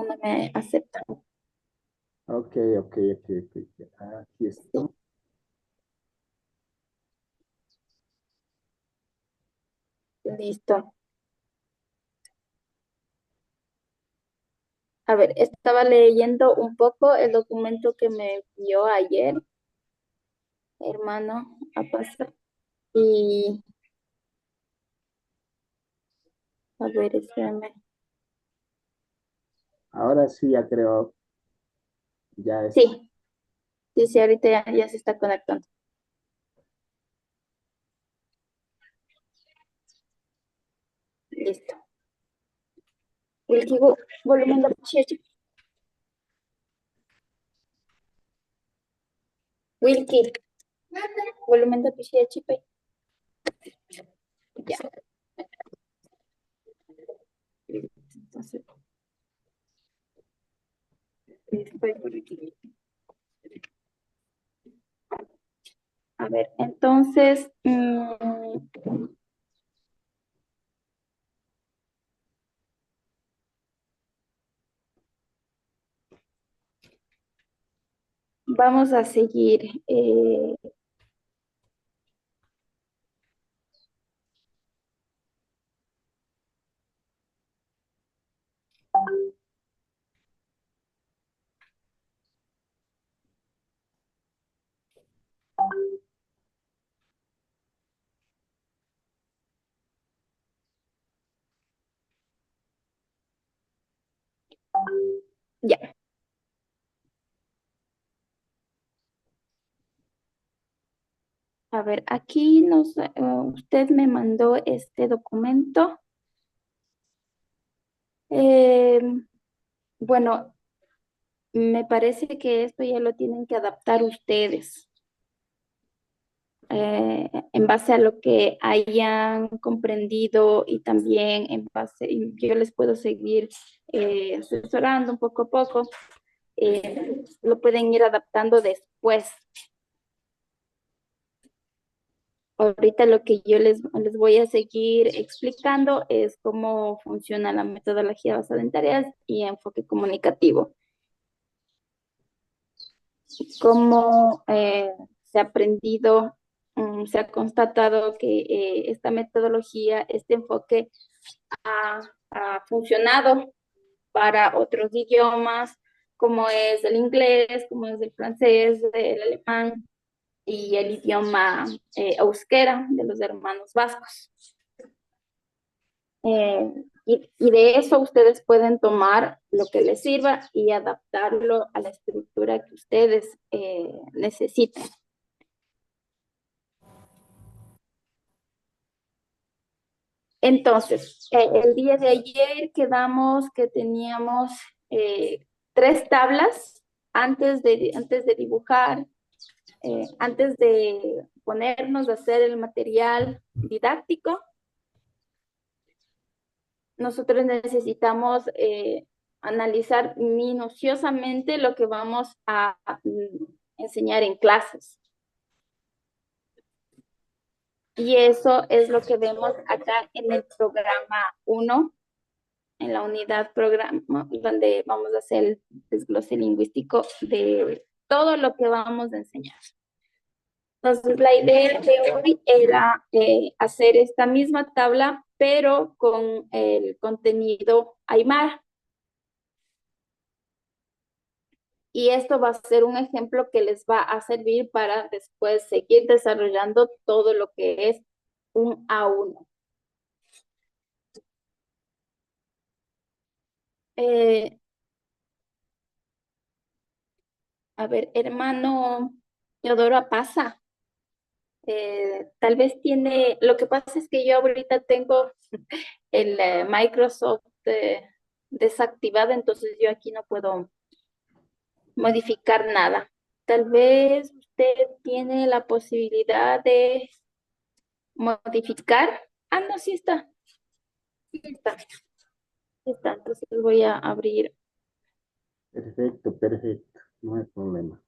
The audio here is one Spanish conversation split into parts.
no me acepta. Ok, ok, ok, ok. Aquí Sí, estoy. listo. A ver, estaba leyendo un poco el documento que me envió ayer, hermano, a pasar. Y, a ver, espérame. Ahora sí, ya creo, ya es. Sí, sí, sí, ahorita ya se está conectando. Listo. Wilkie, volumen de pichichi. Wilkie, volumen de pichichi, pe. Ya. Entonces, estoy por aquí. A ver, entonces, vamos a seguir. Ya. A ver, aquí usted me mandó este documento. Eh, bueno, me parece que esto ya lo tienen que adaptar ustedes en base a lo que hayan comprendido y también en base, y yo les puedo seguir asesorando un poco a poco. Lo pueden ir adaptando después. Ahorita lo que yo les voy a seguir explicando es cómo funciona la metodología basada en tareas y enfoque comunicativo. Cómo se ha aprendido, se ha constatado que esta metodología, este enfoque ha, ha funcionado para otros idiomas, como es el inglés, como es el francés, el alemán y el idioma euskera de los hermanos vascos. Y de eso ustedes pueden tomar lo que les sirva y adaptarlo a la estructura que ustedes necesiten. Entonces, el día de ayer quedamos que teníamos eh, tres tablas antes de dibujar, antes de ponernos a hacer el material didáctico. Nosotros necesitamos analizar minuciosamente lo que vamos a enseñar en clases. Y eso es lo que vemos acá en el programa 1, en la unidad programa, donde vamos a hacer el desglose lingüístico de todo lo que vamos a enseñar. Entonces, la idea de hoy era hacer esta misma tabla, pero con el contenido Aymara. Y esto va a ser un ejemplo que les va a servir para después seguir desarrollando todo lo que es un A1. Eh, a ver, hermano Teodoro pasa. Tal vez tiene, lo que pasa es que yo ahorita tengo el Microsoft desactivado, entonces yo aquí no puedo modificar nada. Tal vez usted tiene la posibilidad de modificar. Ah, no, sí está. Sí está. Sí está. Entonces voy a abrir. Perfecto, perfecto. No hay problema.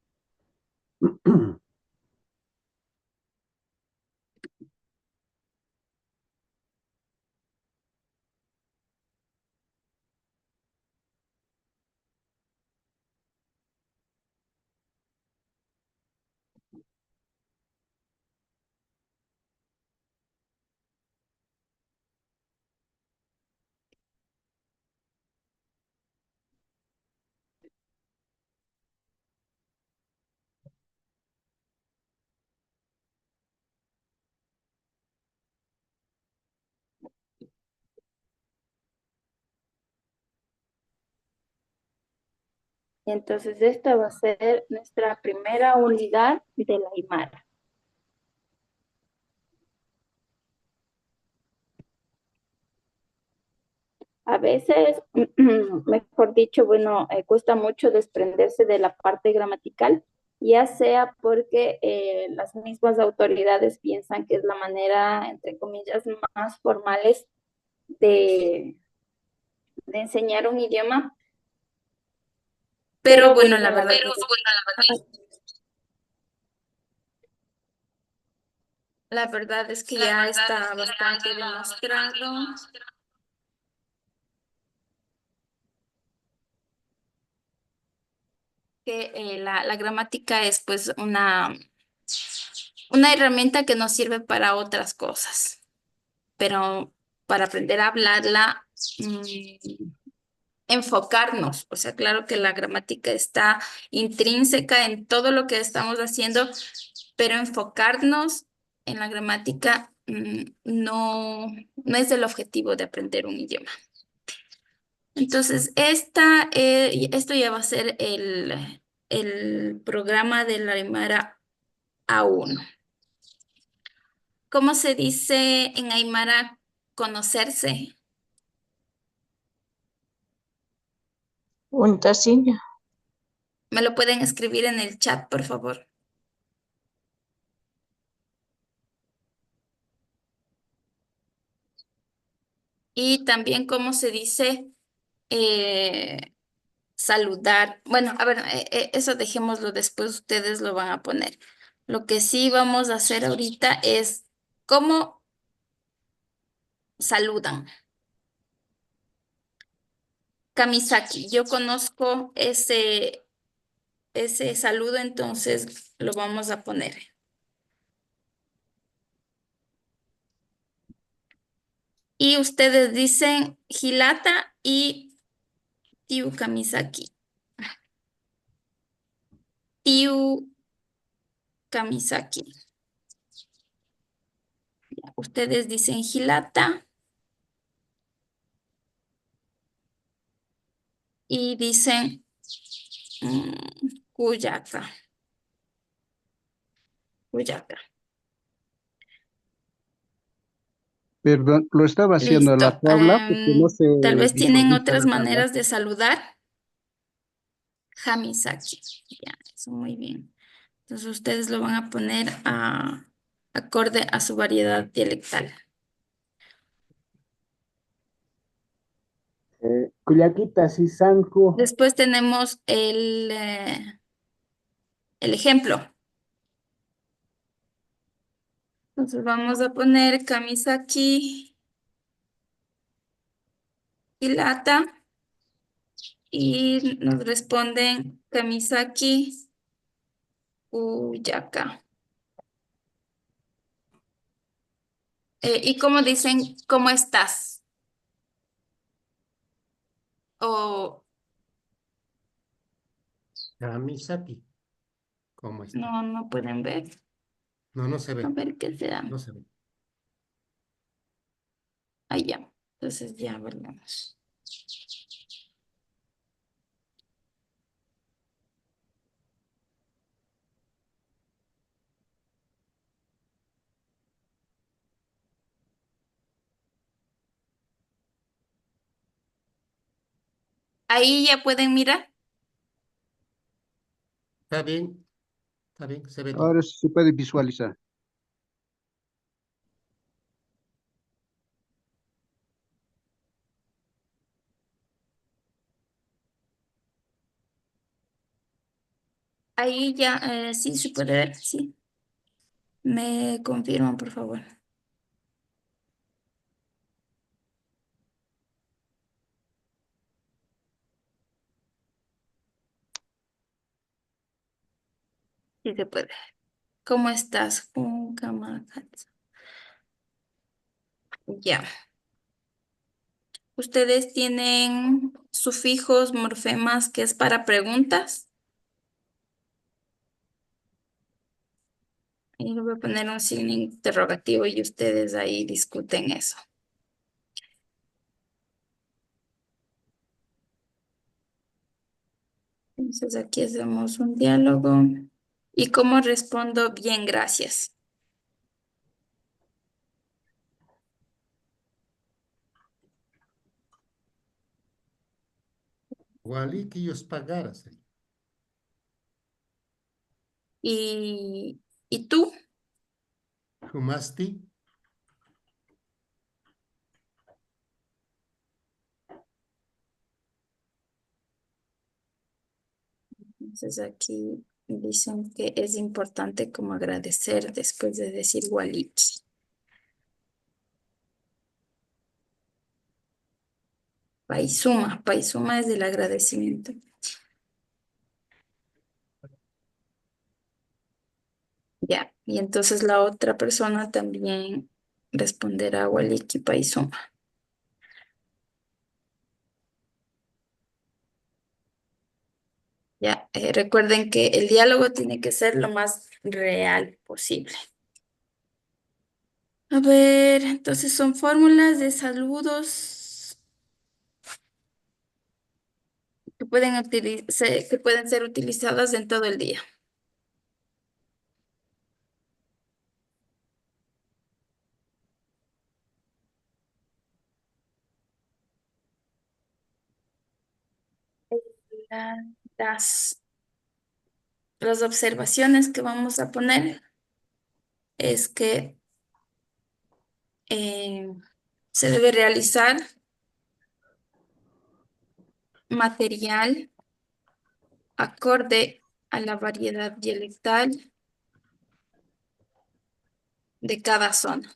Entonces, esta va a ser nuestra primera unidad de la Aymara. A veces, mejor dicho, bueno, cuesta mucho desprenderse de la parte gramatical, ya sea porque las mismas autoridades piensan que es la manera, entre comillas, más formales de, de enseñar un idioma, pero bueno, la verdad es que ya está bastante demostrado que la gramática es pues una herramienta que nos sirve para otras cosas, pero para aprender a hablarla, enfocarnos, o sea, claro que la gramática está intrínseca en todo lo que estamos haciendo, pero enfocarnos en la gramática no es el objetivo de aprender un idioma. Entonces, esto ya va a ser el programa de la Aymara A1. ¿Cómo se dice en Aymara conocerse? Untasiña. ¿Me lo pueden escribir en el chat, por favor? Y también cómo se dice saludar. Bueno, a ver, eso dejémoslo después, ustedes lo van a poner. Lo que sí vamos a hacer ahorita es cómo saludan. Kamisaki, yo conozco ese saludo, entonces lo vamos a poner. Y ustedes dicen Hilata y Tiu Kamisaki. Tiu Kamisaki. Ustedes dicen Hilata y dicen Kuyaka. Kuyaka. Perdón, lo estaba haciendo en la Listo. tabla porque no se Tal vez tienen visualiza otras la tabla. maneras de saludar. Hamisaki. Ya, eso muy bien. Entonces ustedes lo van a poner acorde a su variedad dialectal. Cuyaquita, Sisanku. Después tenemos el ejemplo. Entonces vamos a poner Kamisaki y Lata y nos responden Kamisaki Uyaka. ¿Y cómo dicen cómo estás? O Kamisaki, ¿cómo está? no pueden ver. No, no se A ve. ver qué será. No se ve. Ahí ya. Entonces ya volvemos. Ahí ya pueden mirar. Está bien, se ve todo. Ahora sí se puede visualizar. Ahí ya, sí se puede ver, sí. Me confirman, por favor. Sí se puede. ¿Cómo estás? Ya. Ustedes tienen sufijos, morfemas, que es para preguntas. Y le voy a poner un signo interrogativo y ustedes ahí discuten eso. Entonces aquí hacemos un diálogo. ¿Y cómo respondo? Bien, gracias. Wali que ellos pagaras. ¿Y tú? Humasti. Entonces aquí dicen que es importante como agradecer después de decir waliki. Paisuma, paisuma es del agradecimiento. Ya, y entonces la otra persona también responderá waliki paisuma. Ya, recuerden que el diálogo tiene que ser lo más real posible. A ver, entonces son fórmulas de saludos que que pueden ser utilizadas en todo el día. La- Las, las observaciones que vamos a poner es que eh, se debe realizar material acorde a la variedad dialectal de cada zona.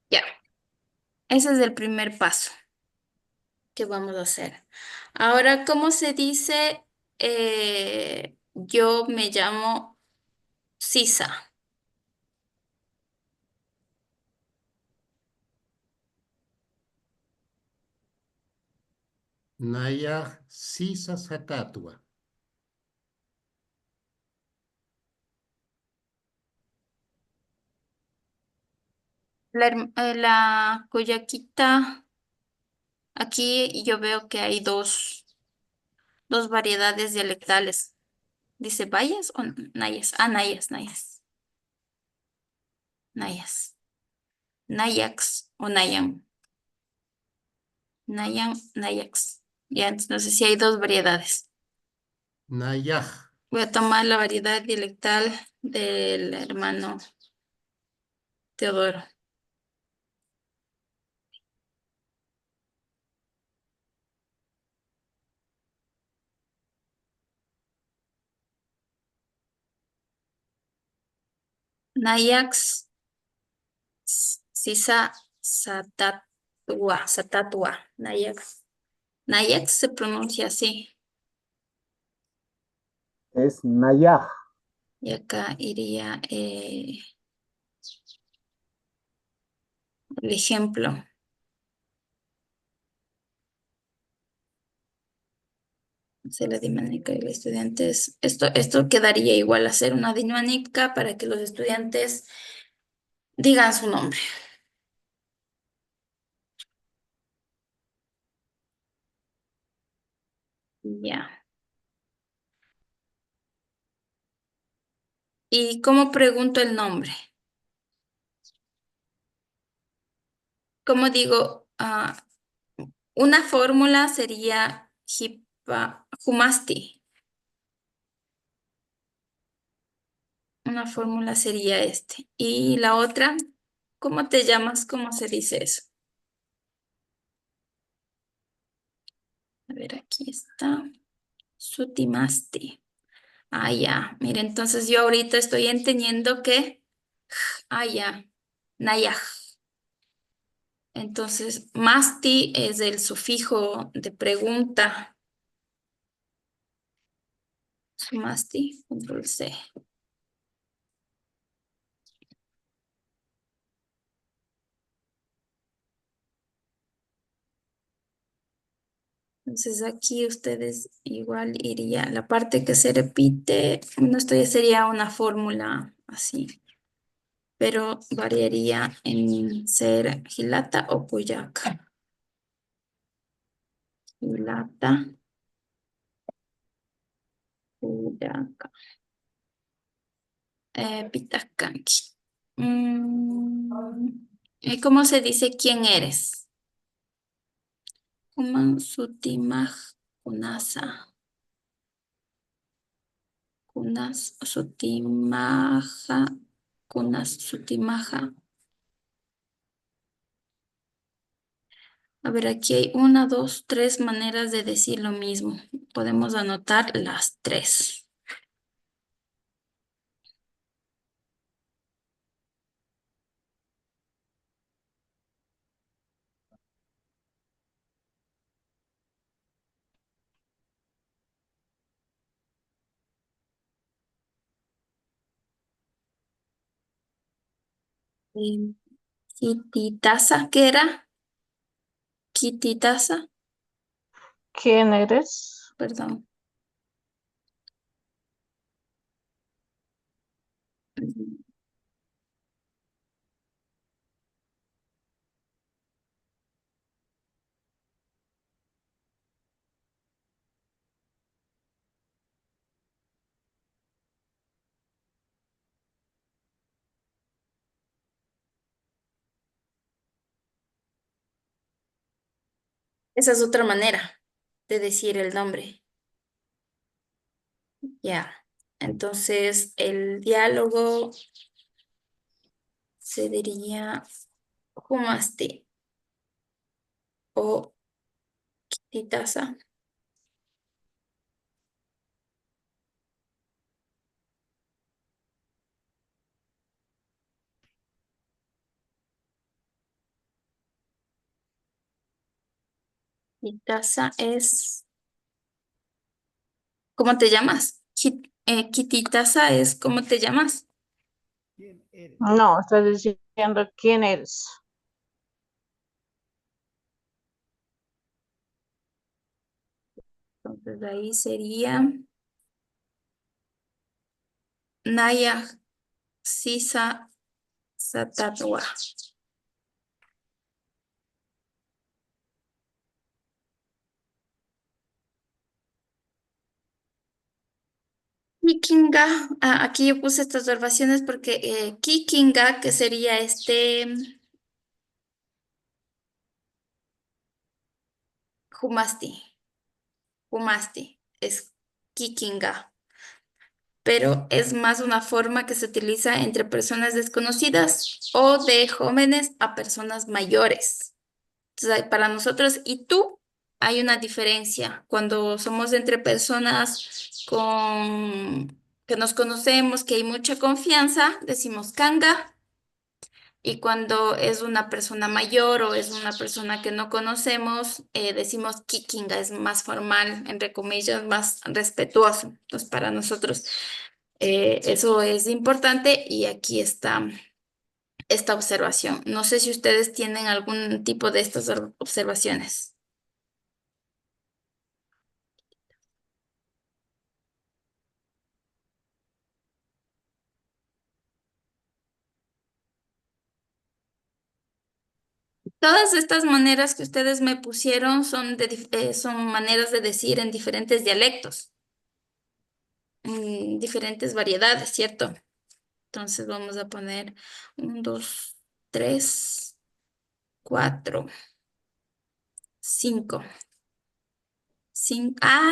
Ya, ese es el primer paso que vamos a hacer. Ahora, ¿cómo se dice? Yo me llamo Sisa. Nayah sisa satatua. La Coyaquita, aquí yo veo que hay dos variedades dialectales. ¿Dice Bayas o Nayas? Ah, Nayas, Nayas. Nayas. Nayax o Nayan. Nayan, Nayax. Ya, entonces no sé si hay dos variedades. Nayah. Voy a tomar la variedad dialectal del hermano Teodoro. Nayax, Sisa, Satatua, Satatua, Nayax. Nayax se pronuncia así. Es Nayah. Y acá iría el ejemplo. Hacer la dinámica de los estudiantes. Esto quedaría igual a hacer una dinámica para que los estudiantes digan su nombre. Ya. ¿Y cómo pregunto el nombre? ¿Cómo digo? Una fórmula sería Humasti. Una fórmula sería este. Y la otra, ¿cómo te llamas? ¿Cómo se dice eso? A ver, aquí está. Sutimasti. Ah, ya. Mire, entonces yo ahorita estoy entendiendo que, ya, Nayaj. Entonces, masti es el sufijo de pregunta. Sumasti, control C. Entonces aquí ustedes igual iría, la parte que se repite, bueno, esto ya sería una fórmula así, pero variaría en ser Gilata o Cuyaca. Gilata Puraka. Pitakanki. ¿Y cómo se dice quién eres? Kuman sutimaj kunasa. Kunas sutimaja. Kunas sutimaja. A ver, aquí hay una, dos, tres maneras de decir lo mismo. Podemos anotar las tres. Eh, Kititasa, ¿qué era? Kititasa, ¿Quién eres? perdón. Esa es otra manera de decir el nombre. Ya. Entonces, el diálogo se diría Humasti o Kititasa. Kititasa es, ¿cómo te llamas? Kititasa es, ¿cómo te llamas? No, estás diciendo quién eres. Entonces, ahí sería Naya Sisa Satatwa. Kikinga, aquí yo puse estas observaciones porque Kikinga, que sería Humasti, es Kikinga, pero es más una forma que se utiliza entre personas desconocidas o de jóvenes a personas mayores. Entonces, para nosotros y tú hay una diferencia. Cuando somos entre personas que nos conocemos, que hay mucha confianza, decimos Kanga. Y cuando es una persona mayor o es una persona que no conocemos, decimos Kikinga, es más formal, entre comillas, más respetuoso. Entonces, para nosotros eso es importante y aquí está esta observación. No sé si ustedes tienen algún tipo de estas observaciones. Todas estas maneras que ustedes me pusieron son maneras de decir en diferentes dialectos, en diferentes variedades, ¿cierto? Entonces vamos a poner 1, 2, 3, 4, 5.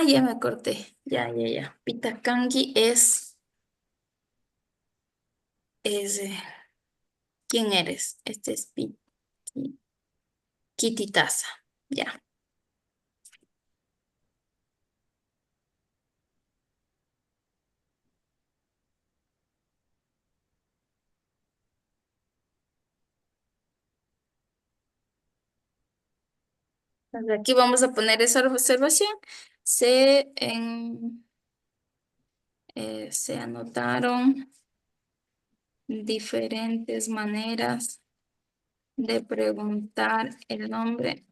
Ya me corté. Ya. Pitakangi es ¿quién eres? Este es Kititasa. Ya. Entonces, aquí vamos a poner esa observación. Se anotaron diferentes maneras de preguntar el nombre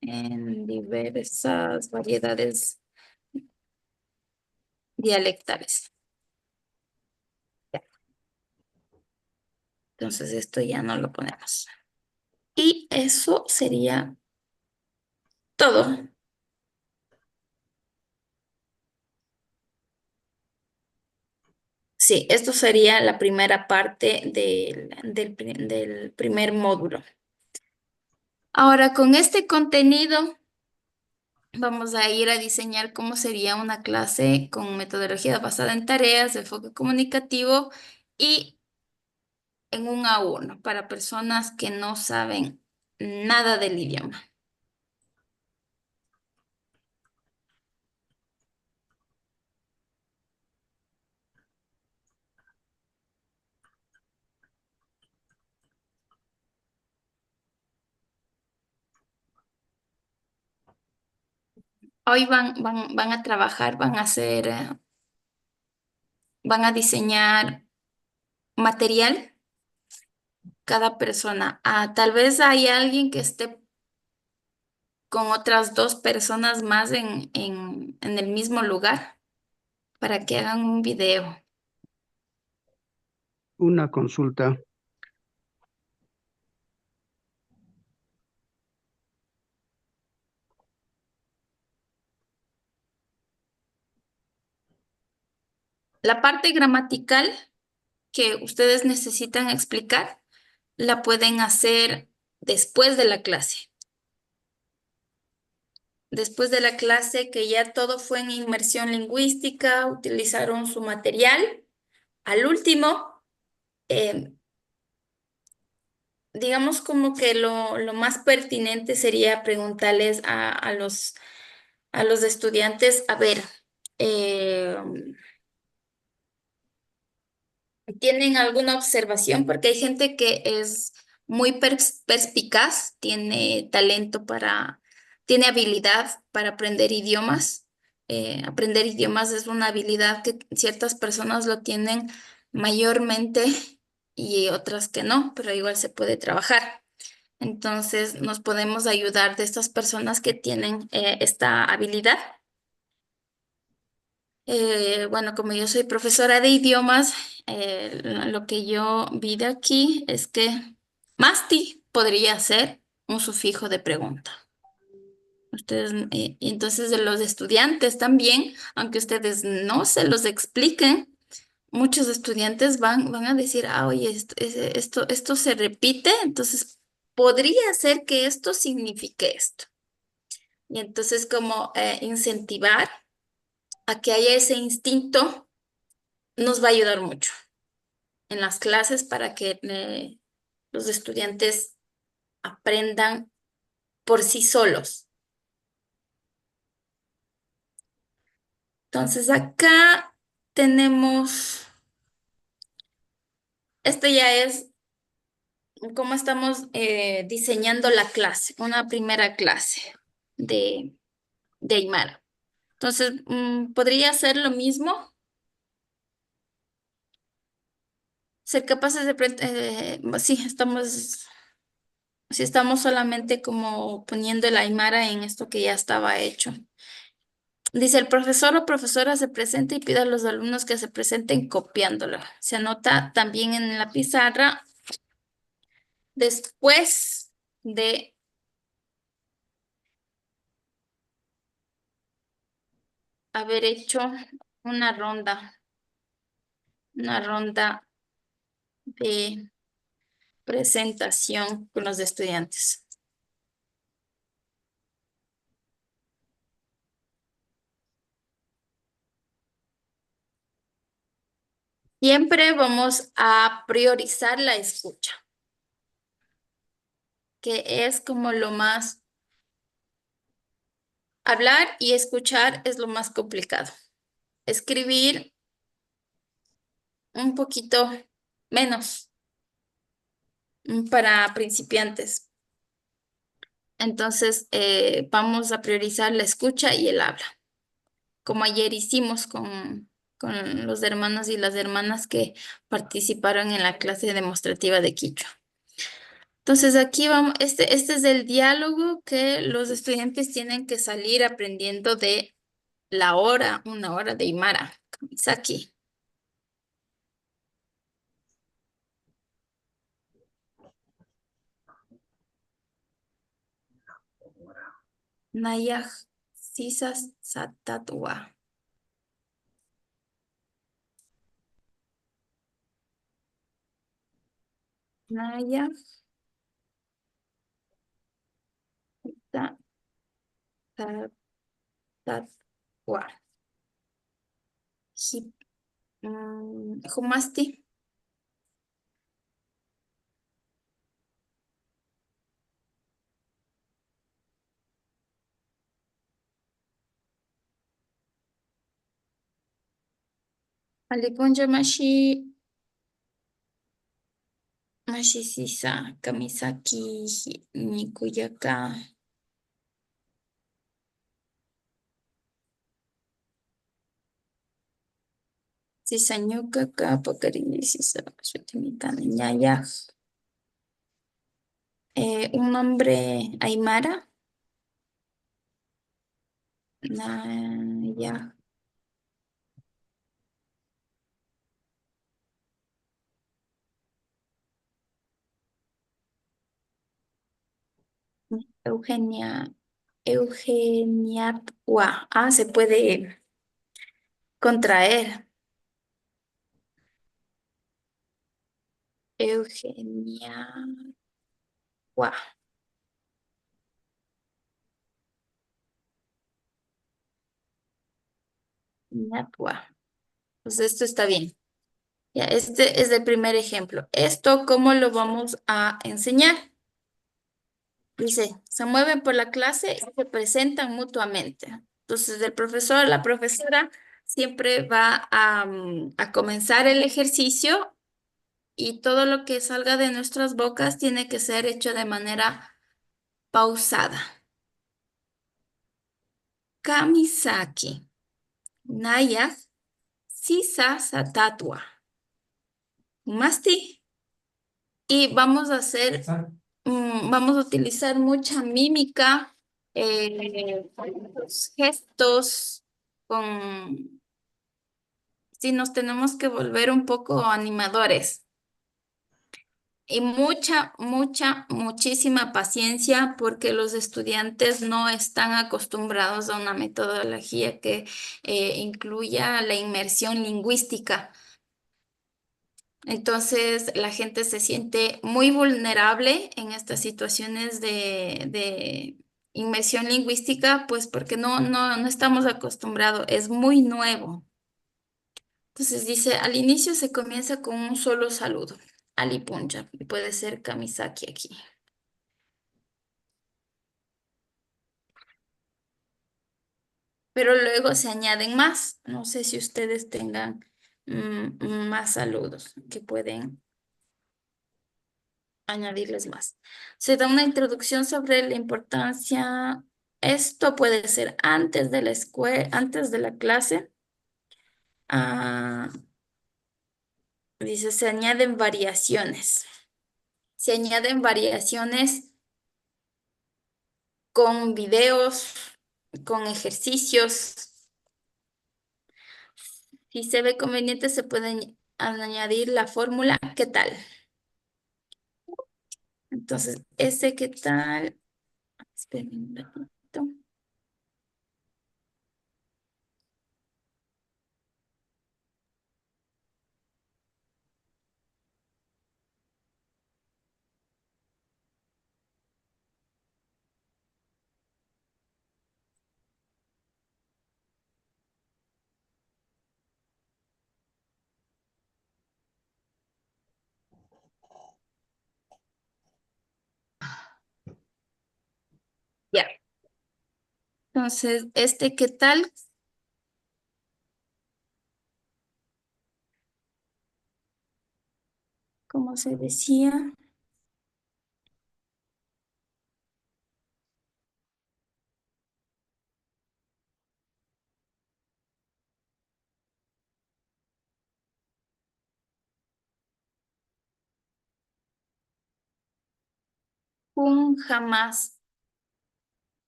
en diversas variedades dialectales. Entonces esto ya no lo ponemos. Y eso sería todo. Sí, esto sería la primera parte del primer módulo. Ahora, con este contenido, vamos a ir a diseñar cómo sería una clase con metodología basada en tareas, enfoque comunicativo y en un A1 para personas que no saben nada del idioma. Hoy van a trabajar, van a hacer, van a diseñar material cada persona. Tal vez hay alguien que esté con otras dos personas más en el mismo lugar para que hagan un video. Una consulta. La parte gramatical que ustedes necesitan explicar, la pueden hacer después de la clase. Después de la clase que ya todo fue en inmersión lingüística, utilizaron su material. Al último, eh, digamos como que lo más pertinente sería preguntarles a los estudiantes, a ver, eh, ¿tienen alguna observación? Porque hay gente que es muy perspicaz, tiene talento tiene habilidad para aprender idiomas. Aprender idiomas es una habilidad que ciertas personas lo tienen mayormente y otras que no, pero igual se puede trabajar. Entonces, nos podemos ayudar de estas personas que tienen esta habilidad. Bueno, como yo soy profesora de idiomas, lo que yo vi de aquí es que Masti podría ser un sufijo de pregunta. Ustedes, y entonces de los estudiantes también, aunque ustedes no se los expliquen, muchos estudiantes van a decir, oye, esto se repite, entonces podría ser que esto signifique esto. Y entonces como incentivar a que haya ese instinto nos va a ayudar mucho en las clases para que los estudiantes aprendan por sí solos. Entonces acá tenemos, esto ya es cómo estamos diseñando la clase, una primera clase de Aymara. Entonces, podría ser lo mismo, ser capaces de, sí, estamos solamente como poniendo el Aymara en esto que ya estaba hecho. Dice, el profesor o profesora se presenta y pide a los alumnos que se presenten copiándolo. Se anota también en la pizarra después de haber hecho una una ronda de presentación con los estudiantes. Siempre vamos a priorizar la escucha, que es como lo más, hablar y escuchar es lo más complicado. Escribir un poquito menos para principiantes. Entonces, vamos a priorizar la escucha y el habla, como ayer hicimos con los hermanos y las hermanas que participaron en la clase demostrativa de Quichua. Entonces aquí vamos, este es el diálogo que los estudiantes tienen que salir aprendiendo de una hora de Aymara, Kamisaki. Nayaj Sisas Satatwa. Naya. Ta, ta, tatua. Humasti. Alipunja mashi. Mashi sisa. Kamisaki. Nikuyaka. Sisa ñuka pakarini sisa. Sutimitana ñaya. Un nombre aymara. Naya. Eugenia. Eugenia. Ah, se puede contraer. Eugenia. Ñapua. Pues esto está bien. Ya, este es el primer ejemplo. ¿Esto cómo lo vamos a enseñar? Dice, se mueven por la clase y se presentan mutuamente. Entonces, el profesor, la profesora, siempre va a comenzar el ejercicio y todo lo que salga de nuestras bocas tiene que ser hecho de manera pausada. Kamisaki, Naya, Sisa Satatua. Masti. Y vamos a hacer, vamos a utilizar mucha mímica, los gestos, con, si nos tenemos que volver un poco animadores. Y muchísima paciencia porque los estudiantes no están acostumbrados a una metodología que incluya la inmersión lingüística. Entonces, la gente se siente muy vulnerable en estas situaciones de inmersión lingüística, pues porque no estamos acostumbrados, es muy nuevo. Entonces dice, al inicio se comienza con un solo saludo, Ali Punjab, y puede ser Kamisaki aquí. Pero luego se añaden más. No sé si ustedes tengan más saludos que pueden añadirles más. Se da una introducción sobre la importancia. Esto puede ser antes de la escuela, antes de la clase. Dice, se añaden variaciones. Se añaden variaciones con videos, con ejercicios. Si se ve conveniente, se puede añadir la fórmula ¿qué tal? Entonces, ese ¿qué tal? Esperen un ratito. Ya. Entonces, este ¿qué tal? Como se decía. Un jamás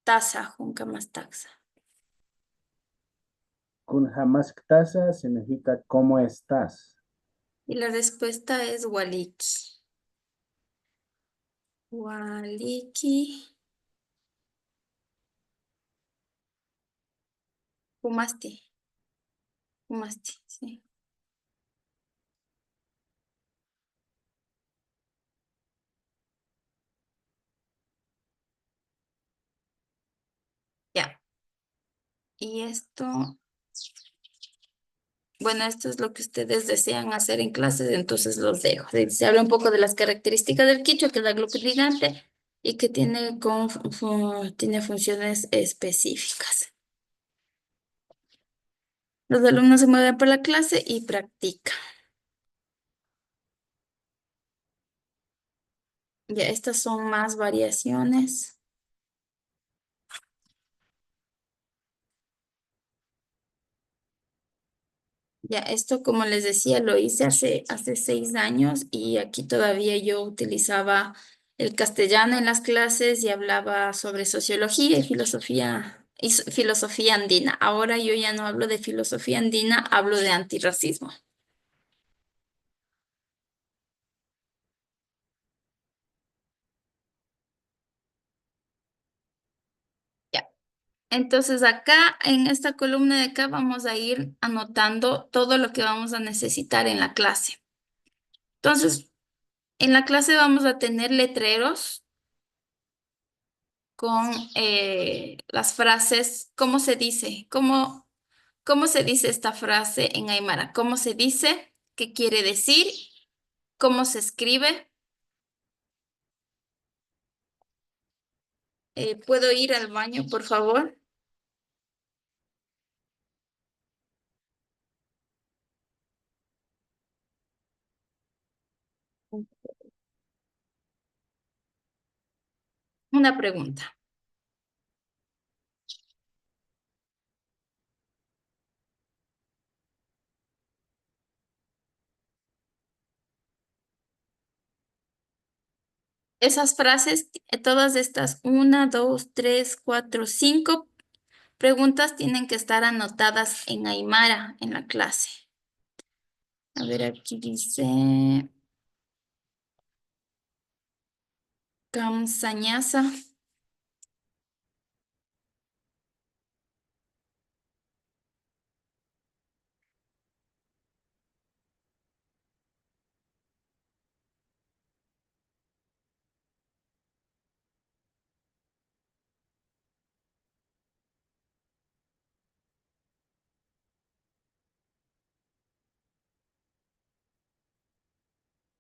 taza, un jamás taxa. Kun hamaktasa significa ¿cómo estás? Y la respuesta es waliki. Waliki. Humasti. Humasti, sí. Y esto, bueno, esto es lo que ustedes desean hacer en clases, entonces los dejo. Se habla un poco de las características del quichua, que es la aglutinante y que tiene, tiene funciones específicas. Los alumnos se mueven por la clase y practican. Ya, estas son más variaciones. Ya, esto como les decía, lo hice hace 6 años y aquí todavía yo utilizaba el castellano en las clases y hablaba sobre sociología y filosofía andina. Ahora yo ya no hablo de filosofía andina, hablo de antirracismo. Ya. Entonces acá, en esta columna de acá, vamos a ir anotando todo lo que vamos a necesitar en la clase. Entonces, en la clase vamos a tener letreros con las frases, ¿cómo se dice? ¿Cómo se dice esta frase en Aymara? ¿Cómo se dice? ¿Qué quiere decir? ¿Cómo se escribe? ¿Puedo ir al baño, por favor? Una pregunta. Esas frases, todas estas, 1, 2, 3, 4, 5 preguntas tienen que estar anotadas en Aymara en la clase. A ver, aquí dice Kamsañasa.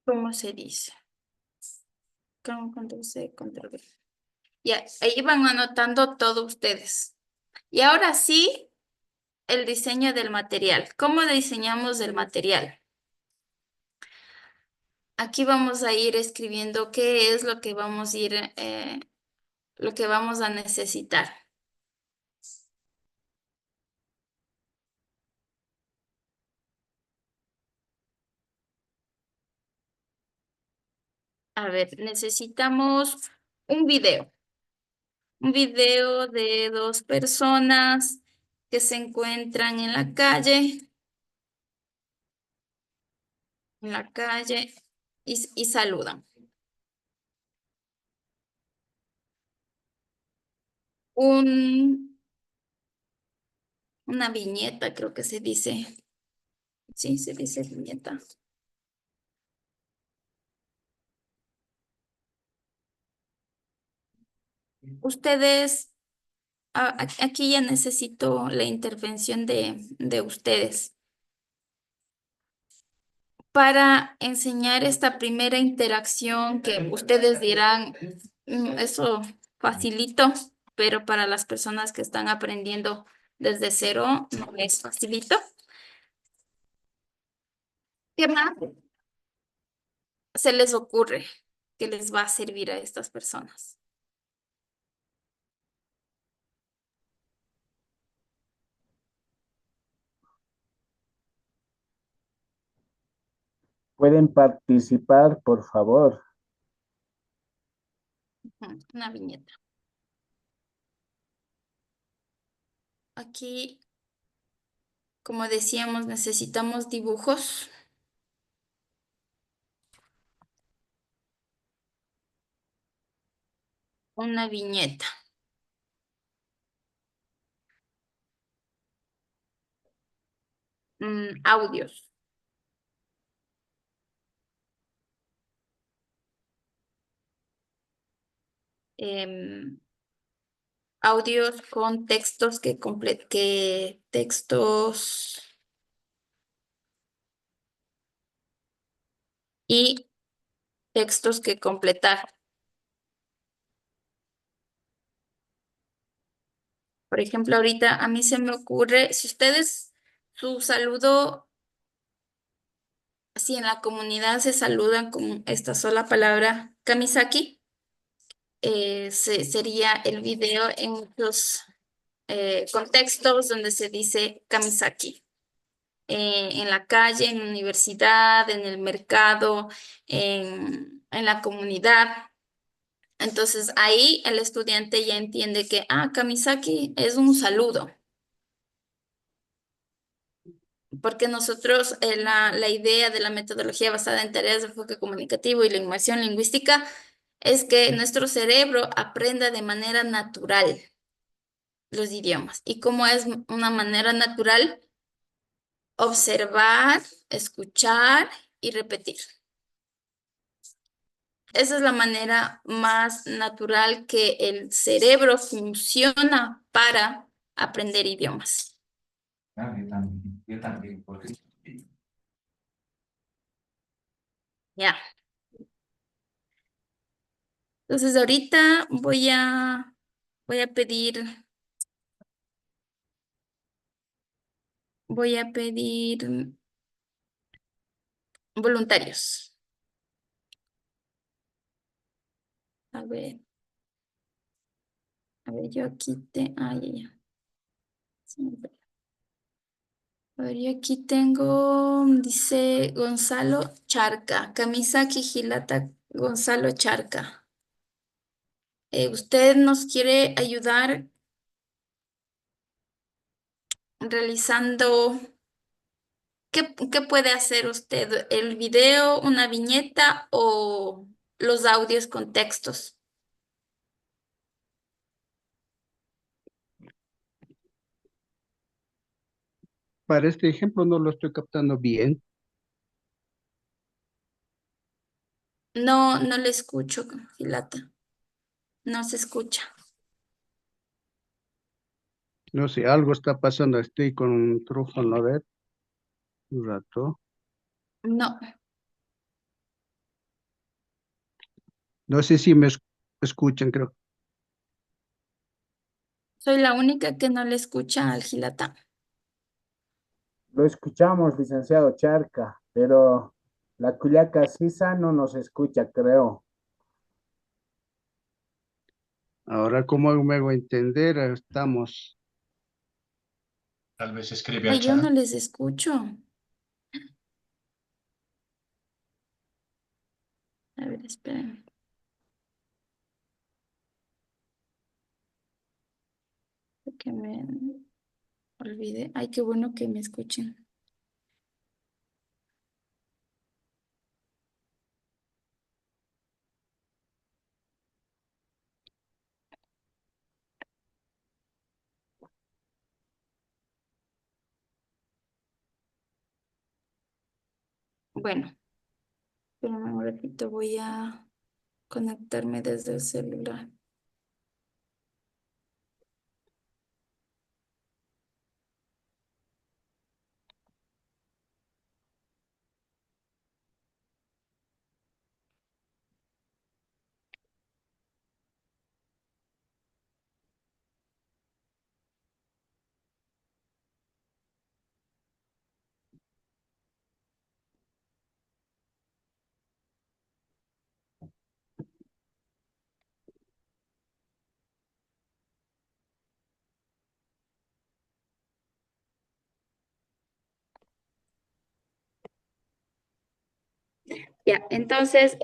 ¿Cómo se dice? Control C, control V. Ya, ahí van anotando todo ustedes. Y ahora sí, el diseño del material. ¿Cómo diseñamos el material? Aquí vamos a ir escribiendo qué es lo que vamos a ir, lo que vamos a necesitar. A ver, necesitamos un video. Un video de 2 personas que se encuentran en la calle y saludan. Un, una viñeta, creo que se dice. Sí, se dice viñeta. Ustedes, aquí ya necesito la intervención de ustedes para enseñar esta primera interacción que ustedes dirán, eso facilito, pero para las personas que están aprendiendo desde cero no es facilito. ¿Qué más se les ocurre que les va a servir a estas personas? ¿Pueden participar, por favor? Una viñeta. Aquí, como decíamos, necesitamos dibujos. Una viñeta. Audios. Em, audios con textos que textos y textos que completar. Por ejemplo, ahorita a mí se me ocurre, si ustedes su saludo, si en la comunidad se saludan con esta sola palabra Kamisaki, sería el video en muchos contextos donde se dice Kamisaki. En la calle, en la universidad, en el mercado, en la comunidad. Entonces ahí el estudiante ya entiende que, Kamisaki es un saludo. Porque nosotros, la idea de la metodología basada en tareas de enfoque comunicativo y la inmersión lingüística es que nuestro cerebro aprenda de manera natural los idiomas. ¿Y cómo es una manera natural? Observar, escuchar y repetir. Esa es la manera más natural que el cerebro funciona para aprender idiomas. Yo también, porque Ya. Entonces ahorita voy a pedir, voy a pedir voluntarios. A ver, yo aquí ya. Sí, a ver, yo aquí tengo, dice Gonzalo Charca, Kamisaki Gilata Gonzalo Charca. ¿Usted nos quiere ayudar realizando, qué puede hacer usted? ¿El video, una viñeta o los audios con textos? Para este ejemplo no lo estoy captando bien. No, no le escucho, Gilata. No se escucha. No sé, algo está pasando. Estoy con un micrófono, a ver, un rato. No, No sé si me escuchan, creo. soy la única que no le escucha al Gilata. Lo escuchamos, licenciado Charca, pero la culiaca Sisa no nos escucha, creo. Ahora, ¿cómo me hago entender? Estamos. tal vez escribe al Ay, yo chat. no les escucho. A ver, espérenme. Que me olvide. Ay, qué bueno que me escuchen. Bueno, espérenme un ratito, voy a conectarme desde el celular. Ya, entonces,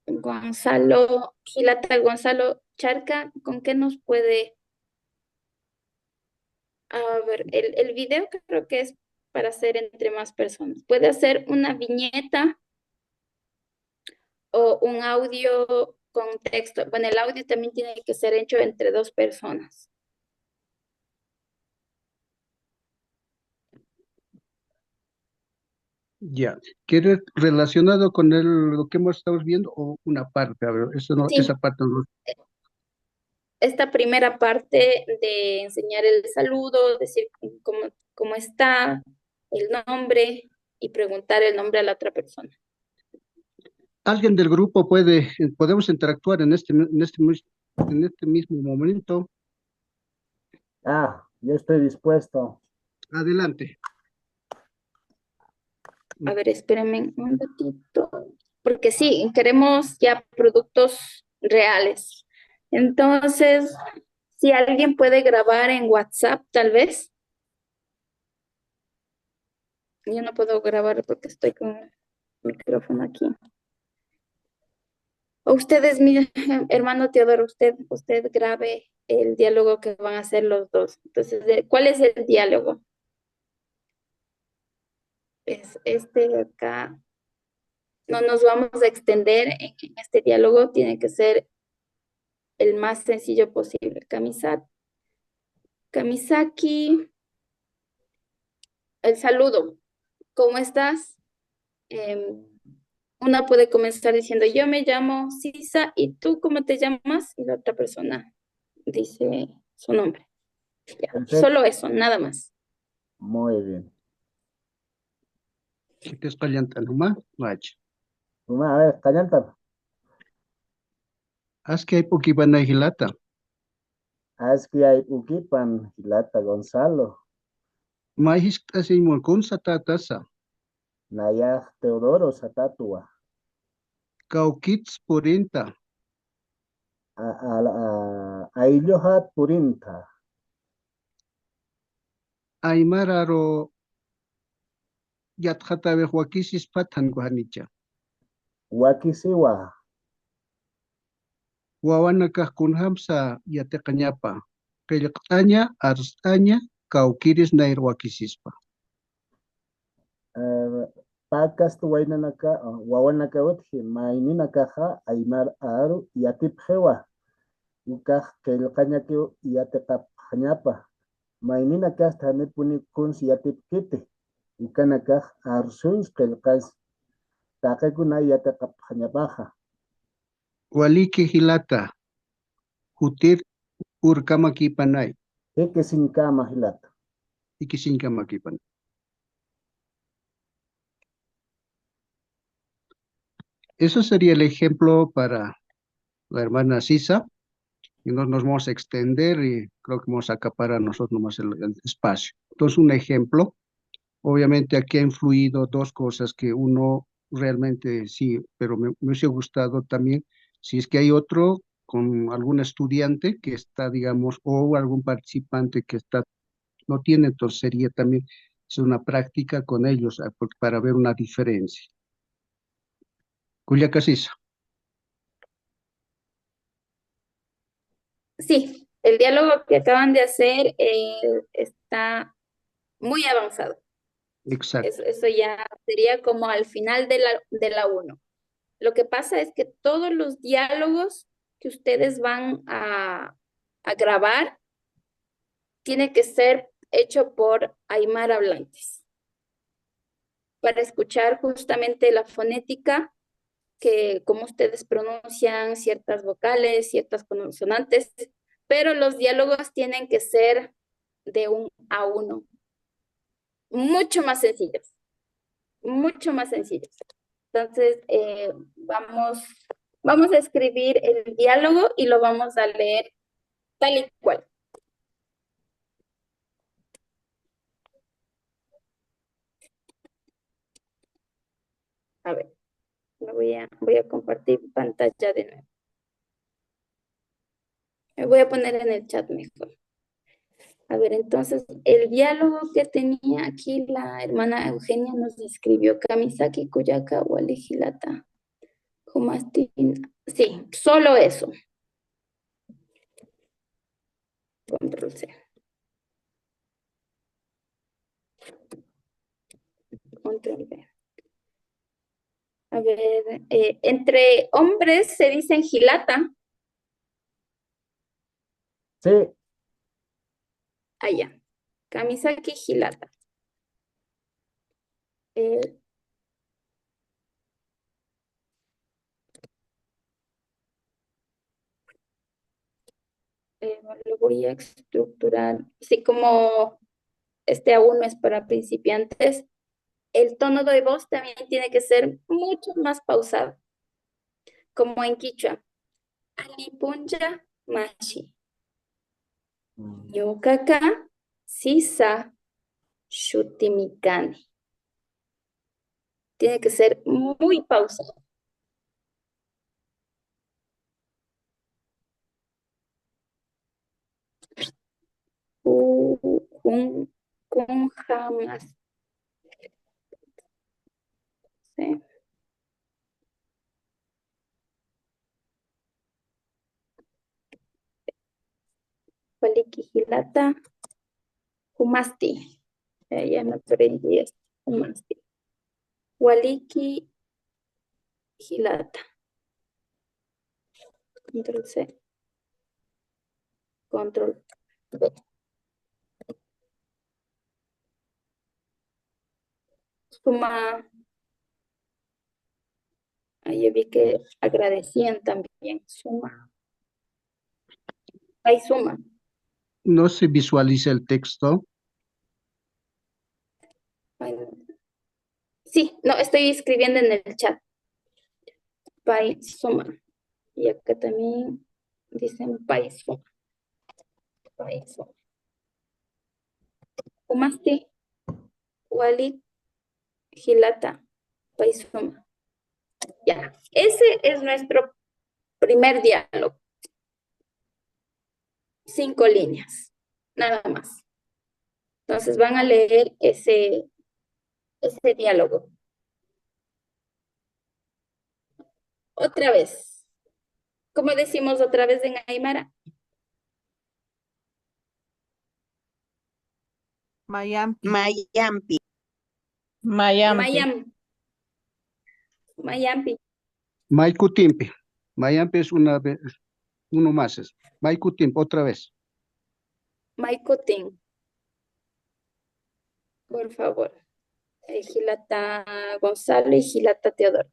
Gonzalo, Gilata Gonzalo Charca, ¿con qué nos puede? A ver, el video creo que es para hacer entre más personas. Puede hacer una viñeta o un audio con texto. Bueno, el audio también tiene que ser hecho entre dos personas. Ya. ¿Quieres relacionado con lo que hemos estado viendo o una parte? A ver, eso no, Sí, esa parte no. esta primera parte de enseñar el saludo, decir cómo está, el nombre y preguntar el nombre a la otra persona. Alguien del grupo podemos interactuar en este mismo momento. Yo estoy dispuesto. Adelante. A ver, espérenme un ratito, porque sí, queremos ya productos reales. Entonces, si alguien puede grabar en WhatsApp, tal vez. Yo no puedo grabar porque estoy con el micrófono aquí. O ustedes, mi hermano Teodoro, usted grabe el diálogo que van a hacer los dos. Entonces, ¿cuál es el diálogo? Es este de acá. No nos vamos a extender en este diálogo, tiene que ser el más sencillo posible. Kamisaki, el saludo. ¿Cómo estás? Una puede comenzar diciendo, yo me llamo Sisa, ¿y tú cómo te llamas? Y la otra persona dice su nombre. Ya, Perfecto. solo eso, nada más. Muy bien. ¿Qué es nomás? Vaya. A ver, callanta. Haz que hay poquibana hilata. Haz que hay ukipan, Gilata Gonzalo. Mahis casi molcun satatasa. Nayaj Teodoro Satatua. Kaukits purinta. Aillohat Purinta. Aymararo yatjatabe huakisis patan guanicha. Wakisiwa. Wawanakah kunhamsa yateqañapa. Qillqt'aña, ars'aña, kawkiris nair wakisispa. Pacas tu wainanaka, wawanaka utji, maininakaja, Aymar Aru, Yatipjewa. Ukaj kelqañaki yateqapjañapa. Maininakaj tanipuni kunsi yatipkiti. Ukanakaj arsuns kelqas. Taqekuna yateqapjañapaja. Waliki hilata. Hutir urkamakipanay. Eke sin cama, Hilata. Ikisinkamakipana. Eso sería el ejemplo para la hermana Sisa. Y nos vamos a extender y creo que vamos a acaparar nosotros nomás el espacio. Entonces, un ejemplo. Obviamente aquí ha influido dos cosas que uno realmente sí, pero me hubiese gustado también, si es que hay otro con algún estudiante que está, digamos, o algún participante que está, no tiene, entonces sería también hacer una práctica con ellos para ver una diferencia. Julia Casisa. Sí, el diálogo que acaban de hacer está muy avanzado. Exacto. Eso ya sería como al final de la 1. Lo que pasa es que todos los diálogos que ustedes van a grabar tiene que ser hecho por Aymara Blantes para escuchar justamente la fonética, que cómo ustedes pronuncian ciertas vocales, ciertas consonantes, pero los diálogos tienen que ser de 1 a 1, mucho más sencillos, mucho más sencillos. Entonces, vamos a escribir el diálogo y lo vamos a leer tal y cual. A ver, voy a compartir pantalla de nuevo. Me voy a poner en el chat mejor. A ver, entonces, el diálogo que tenía aquí la hermana Eugenia nos escribió Kamisaki, Kuyaka, Walejilata, Jumastin. Sí, solo eso. Control C. Control V. A ver, entre hombres se dicen Gilata. Sí, Allá. Kamisaki Gilata. Eh, Lo voy a estructurar. Así como este aún no es para principiantes, el tono de voz también tiene que ser mucho más pausado, como en quichua. Alipunja mashi. Ñuqaqa sisa shutimikani. Tiene que ser muy pausado. Con jamás. ¿Sí? Walikihilata humasti. Ya me aprendí esto. Humasti. Waliki hilata. Control C. Control B. Suma. Ahí vi que agradecían también. Suma. Hay suma. No se visualiza el texto. Ay, no. Sí, no, estoy escribiendo en el chat. País suma. Y acá también dicen país suma. País suma. Humasti. Wali Gilata. País suma. Ya. Ese es nuestro primer diálogo. 5 líneas. Nada más. Entonces van a leer ese diálogo. Otra vez. ¿Cómo decimos otra vez en Aymara? Mayampi. Mayampi. Mayampi. Mayampi. Maikutimpi. Mayampi es uno más. Maikutimpi, otra vez. Maikotin. Por favor. Gilata Gonzalo y Gilata Teodoro.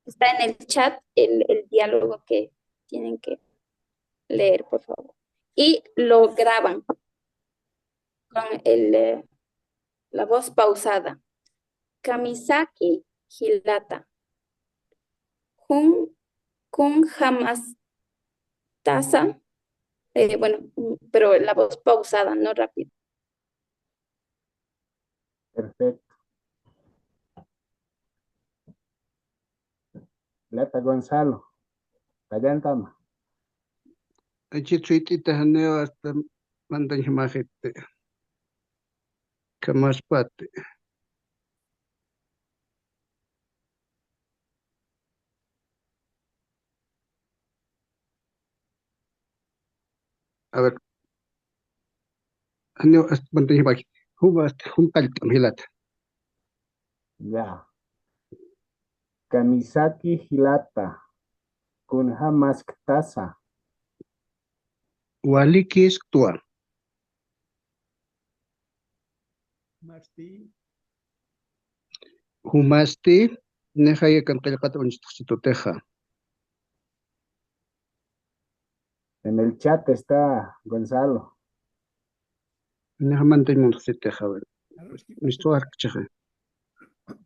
Está en el chat el diálogo que tienen que leer, por favor. Y lo graban con la voz pausada. Kamisaki Hilata. Kun jamás taza. Bueno, pero la voz pausada, no rápido. Perfecto. Lata Gonzalo. Tallantama. Chitsuitita haneo hasta mandan majete. Kamaspate. A ver. Haneo hasta mandan majete. Juntaltam hilata. Ya. Kamisaki Hilata. Kunha Masktasa. Walikis tua. Humasti. Nehaya kantelkata unchituteja. En el chat está Gonzalo. Nehamante mundo se teja. Misto arccheje.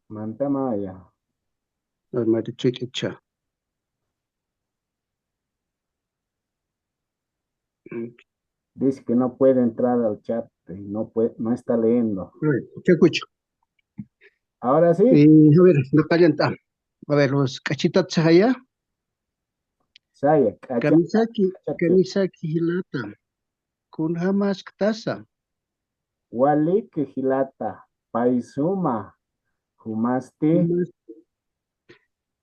Mantamaya. Marichiticha. Dice que no puede entrar al chat y no está leyendo. ¿Qué escucho? Ahora sí. A ver, no calienta. A ver, los cachitas allá. Saya, Kamisaki hilata. Kun hamas ktasa. Walik Hilata. Paisuma. Humasti.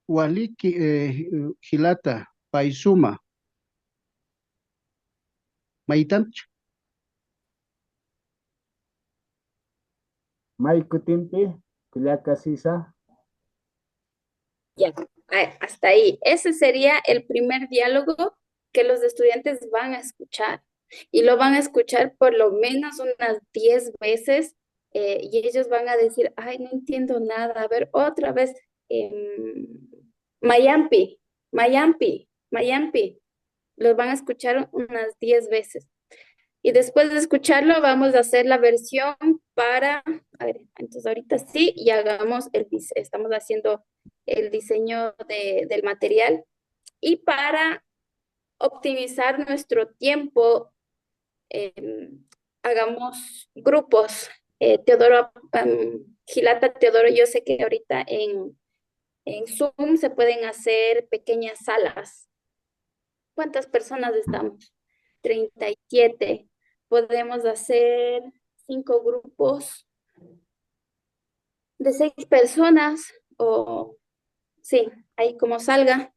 Waliki hilata. Paisuma. Maitanch. Maikutimpi. Kuliakasisa. Ya, hasta ahí. Ese sería el primer diálogo que los estudiantes van a escuchar. Y lo van a escuchar por lo menos unas 10 veces y ellos van a decir, ay, no entiendo nada. A ver, otra vez. Mayampi, Mayampi, Mayampi. Los van a escuchar unas 10 veces. Y después de escucharlo, vamos a hacer la versión para, a ver, entonces ahorita sí, y hagamos estamos haciendo el diseño del material. Y para optimizar nuestro tiempo, hagamos grupos. Teodoro, Gilata, Teodoro, yo sé que ahorita en Zoom se pueden hacer pequeñas salas. ¿Cuántas personas estamos? 37. Podemos hacer 5 grupos de 6 personas o sí, ahí como salga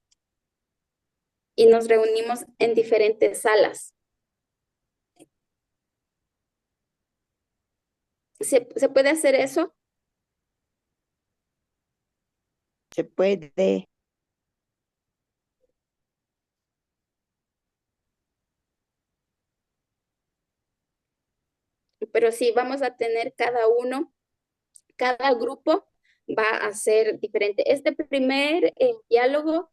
y nos reunimos en diferentes salas. ¿Se puede hacer eso? Se puede. Pero sí, vamos a tener cada grupo va a ser diferente. Este primer diálogo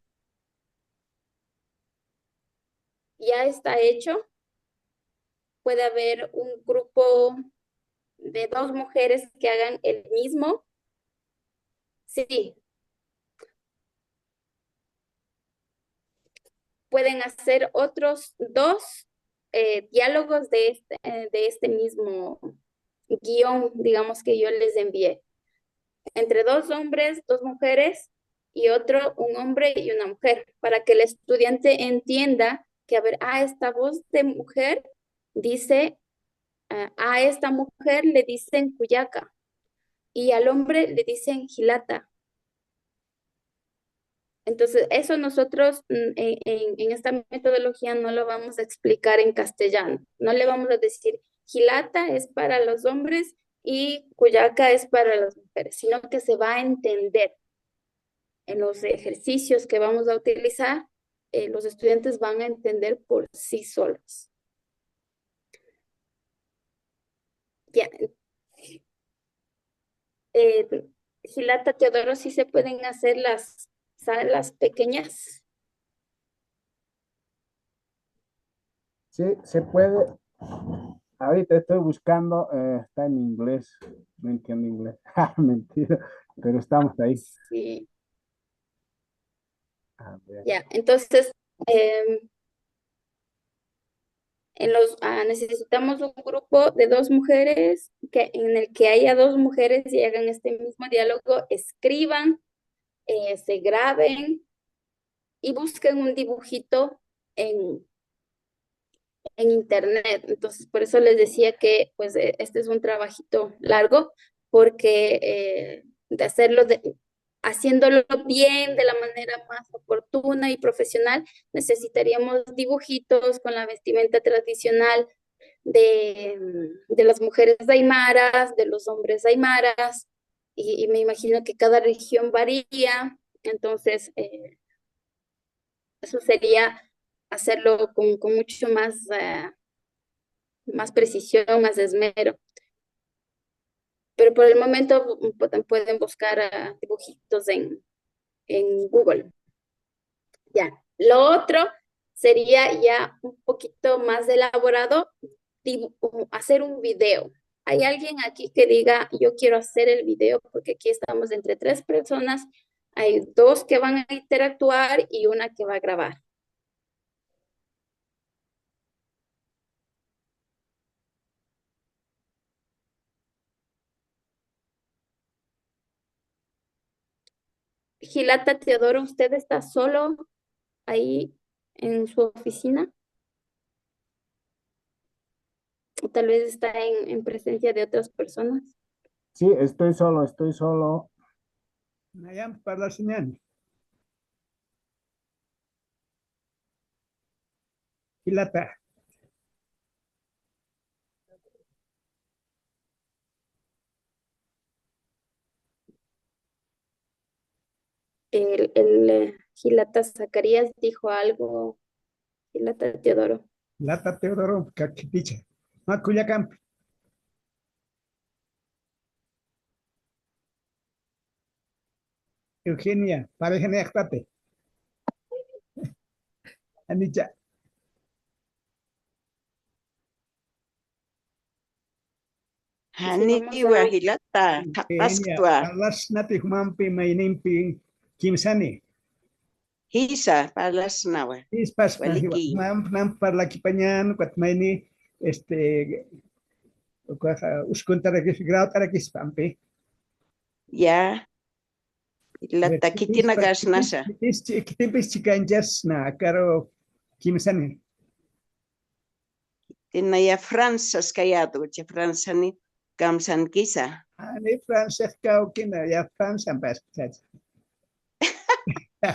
ya está hecho. Puede haber un grupo de 2 mujeres que hagan el mismo. Sí, pueden hacer otros 2 diálogos de este mismo guión, digamos, que yo les envié. Entre 2 hombres, 2 mujeres y otro, un hombre y una mujer, para que el estudiante entienda que, a ver, esta voz de mujer dice, a esta mujer le dicen cuyaca y al hombre le dicen gilata. Entonces, eso nosotros en esta metodología no lo vamos a explicar en castellano. No le vamos a decir gilata es para los hombres y cuyaca es para las mujeres, sino que se va a entender en los ejercicios que vamos a utilizar, los estudiantes van a entender por sí solos. Ya. Gilata, Teodoro, sí se pueden hacer las salas pequeñas. Sí, se puede. Ahorita estoy buscando, está en inglés, no entiendo inglés. Mentira, pero estamos ahí. Sí. A ver. Ya, entonces, necesitamos un grupo de 2 mujeres en el que haya 2 mujeres y hagan este mismo diálogo, escriban, se graben y busquen un dibujito en internet. Entonces, por eso les decía que pues este es un trabajito largo, porque de haciéndolo bien, de la manera más oportuna y profesional, necesitaríamos dibujitos con la vestimenta tradicional de las mujeres aymaras, de los hombres aymaras, y me imagino que cada región varía, entonces eso sería hacerlo con mucho más precisión, más esmero. Pero por el momento pueden buscar dibujitos en Google. Ya. Lo otro sería ya un poquito más elaborado, hacer un video. ¿Hay alguien aquí que diga, yo quiero hacer el video? Porque aquí estamos entre 3 personas, hay 2 que van a interactuar y una que va a grabar. Gilata Teodoro, ¿usted está solo ahí en su oficina? O tal vez está en presencia de otras personas. Sí, estoy solo, estoy solo. Nayam para señal. Hilata. Gilata Zacarías dijo algo. Gilata Teodoro. Lata Teodoro, Cachipicha. Macuyacamp. Eugenia, pareja Neactate. Anicha. Haniwa hilata. Kenya, Tapastua. palas nati humampi mainimpi kimsani. Hisa palasnawa. Ispas Waliki. mam parlaki panyan kuat maini uskuntara kis grau tara kis pampi. Ya. Hilata kitina gasnasa. Kitipis chikanjas na karo kimsani. Tina ya Fransas kayado. Che Fransani. Kamsan kisa. Ani Fransas kau kina ya Fransan pas.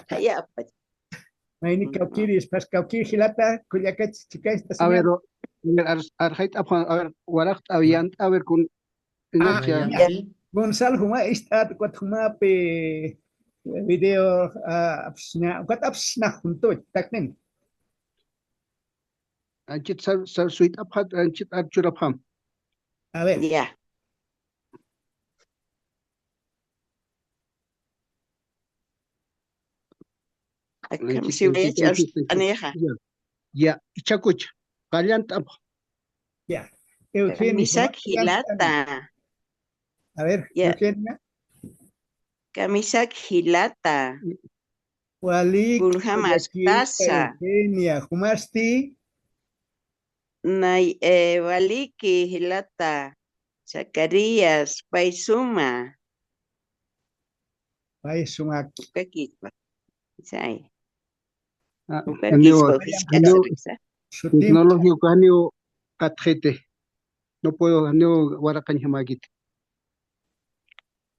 Kaya pa. Maini kau kiris pas kau kiri hilata kuliakat chikas A ver, tasnya. arjait aphan, a ver, warakt aviant, a ver, kun inakya. Nayanti. Gonzalo huma istat kuat huma pe video apsnya kuat apsna junto taknin. Anchit sar suit aphat, anchit archurapam. A ver. Ya. Akam si wech aneja. Ya, ichakuch, kaliant ap. Ya. Eugenia. Kamisak hilata. A ver, Ya. Eugenia. Kamisak hilata. Walik. Kulhamas tasa. Eugenia. Humasti. Nay waliki hilata. Zacarías Paisuma. Ay, sumaki. Ukakispa. Sai. Anio, Ukakispa. Sutim. tecnología anio katjete. No puedo, anio warakan hamagit.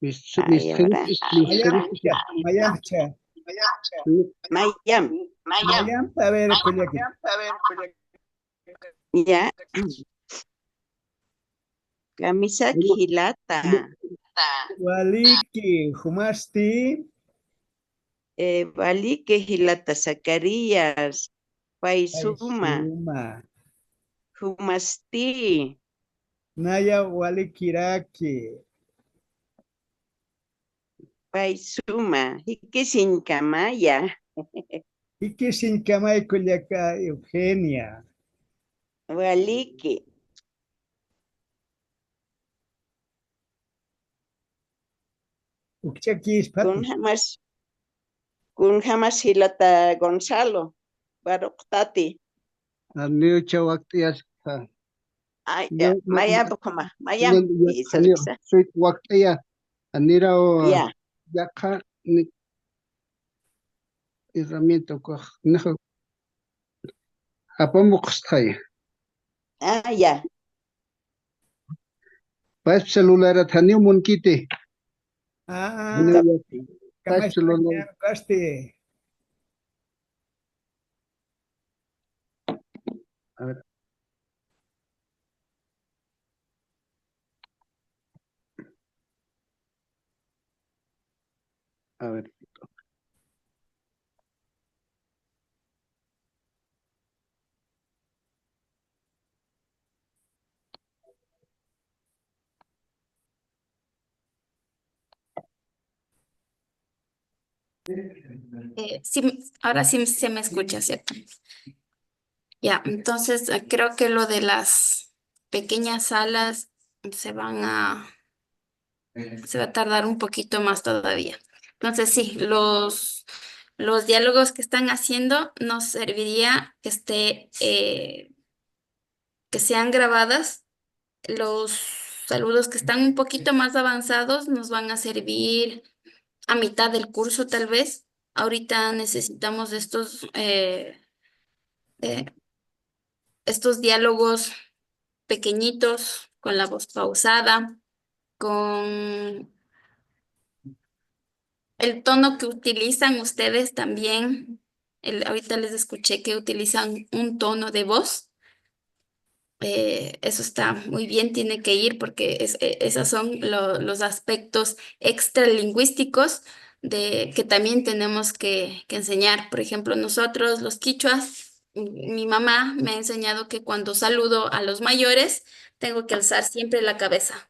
Mis servicios, Mayam. Mayam. A ver, kuliaki. Ya. Kamisak hilata. Waliki. Humasti. Waliki hilata Zacarías Paisuma. Humasti. Naya walikiraki. Paisuma. Hikisin kamaya. Iki sin kamay kuliaka Eugenia. Waliki. Ukchakis patis. Kun jamas hilata Gonzalo. Baruktati. anio chawaktias. Ay, No, Maya Bukoma. Maya. Sweet waktia. Anira o Ya. yaka ni herramienta ko. Naho. Apa mukstay. Ah, ya. Pas celular at hanyo munkite. Ah, Pas celular. Kasti. A ver. A ver. Sí, ahora sí se me escucha, ¿cierto? Ya, entonces creo que lo de las pequeñas salas se va a tardar un poquito más todavía. Entonces sí, los diálogos que están haciendo nos serviría que sean grabadas. Los saludos que están un poquito más avanzados nos van a servir a mitad del curso tal vez. Ahorita necesitamos estos diálogos pequeñitos, con la voz pausada, con el tono que utilizan ustedes también. Ahorita les escuché que utilizan un tono de voz. Eso está muy bien, tiene que ir porque esos son los aspectos extralingüísticos que también tenemos que enseñar. Por ejemplo, nosotros los quichuas, mi mamá me ha enseñado que cuando saludo a los mayores, tengo que alzar siempre la cabeza.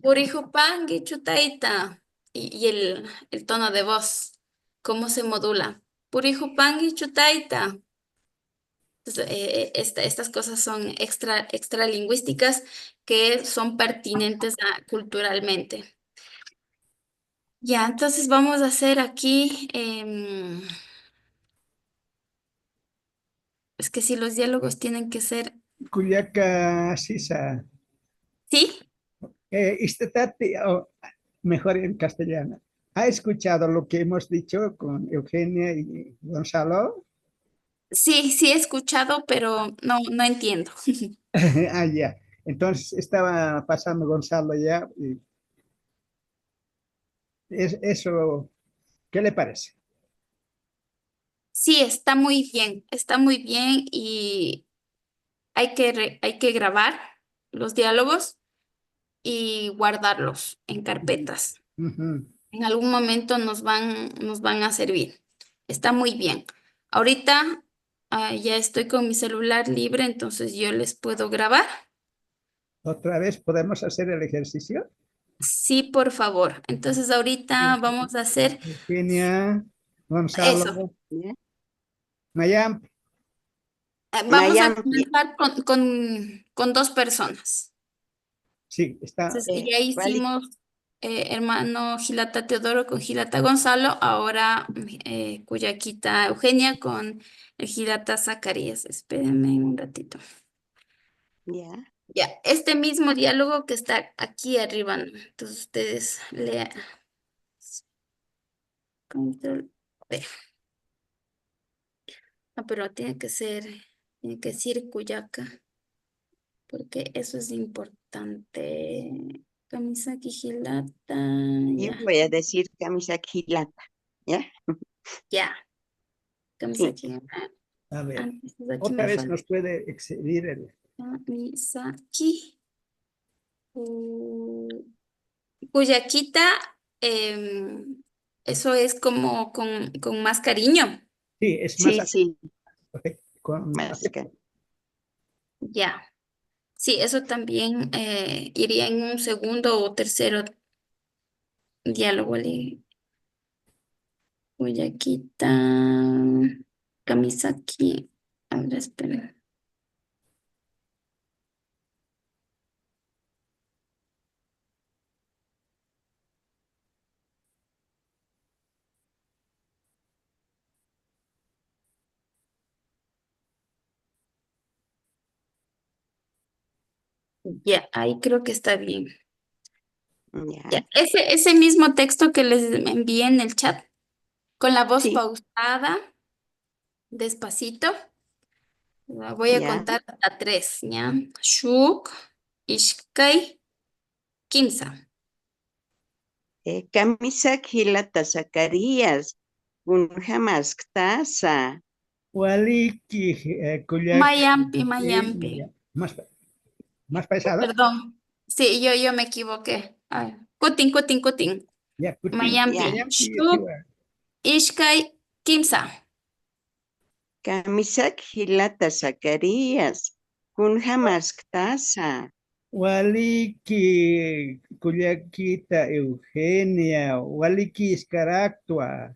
Purijupangi chutaita. Y el tono de voz, ¿cómo se modula? Purijupangi chutaita. Entonces estas cosas son extralingüísticas que son pertinentes culturalmente. Ya, entonces vamos a hacer aquí, es que si los diálogos tienen que ser, Cuyaca Sisa. ¿sí? Mejor en castellano. ¿Ha escuchado lo que hemos dicho con Eugenia y Gonzalo? Sí, sí he escuchado, pero no entiendo. Ah, ya. Entonces estaba pasando Gonzalo ya. Y eso, ¿qué le parece? Sí, está muy bien y hay que grabar los diálogos y guardarlos en carpetas. Ujú. En algún momento nos van a servir. Está muy bien. Ahorita ya estoy con mi celular libre, entonces yo les puedo grabar. ¿Otra vez podemos hacer el ejercicio? Sí, por favor. Entonces ahorita vamos a hacer Eugenia, eso. Gonzalo, ¿Ya? Mayam. Vamos a Mayampi. comenzar con dos personas. Sí, está. Entonces ya Vale. hicimos hermano Gilata Teodoro con Gilata Gonzalo, ahora Cuyaquita Eugenia con el Gilata Zacarías. Espérenme un ratito. Ya. Ya, este mismo diálogo que está aquí arriba, ¿no? Entonces ustedes lean. Control V. Ah, pero tiene que decir Cuyaca, porque eso es importante. Camisa Gilata, Yo ya, voy a decir camisa gilata. ¿Ya? ya. Camisa Sí. Gilata. A ver, Antes aquí otra me vez falta nos puede excedir el. Misaki. Mm, Cuyaquita, eso es como con más cariño. Sí, es más Sí, sí. con Más que. Ya. Sí, eso también iría en un segundo o tercero diálogo. Cuyaquita, Kamisaki. A ver, espera. Ya, ahí creo que está bien. Ya. Ya, ese mismo texto que les envié en el chat, con la voz Sí. pausada, despacito. Voy a Ya. contar hasta tres, ¿ya? Shuk, Ishkai, Kimsa. Camisa gilata Zacarías. Unja masktasa. Waliki, Cuyaca. Mayampi. Más pesado. Perdón. Sí, yo me equivoqué. Ay, Kutin. Ya, Putin, Ya. Mayampi. Mayampi, Shuk, Ishkai, Kimsa. Camisa gilata Zacarías. Unja masktasa. Waliki, Cuyaquita, Eugenia, Waliki, Iscaractua,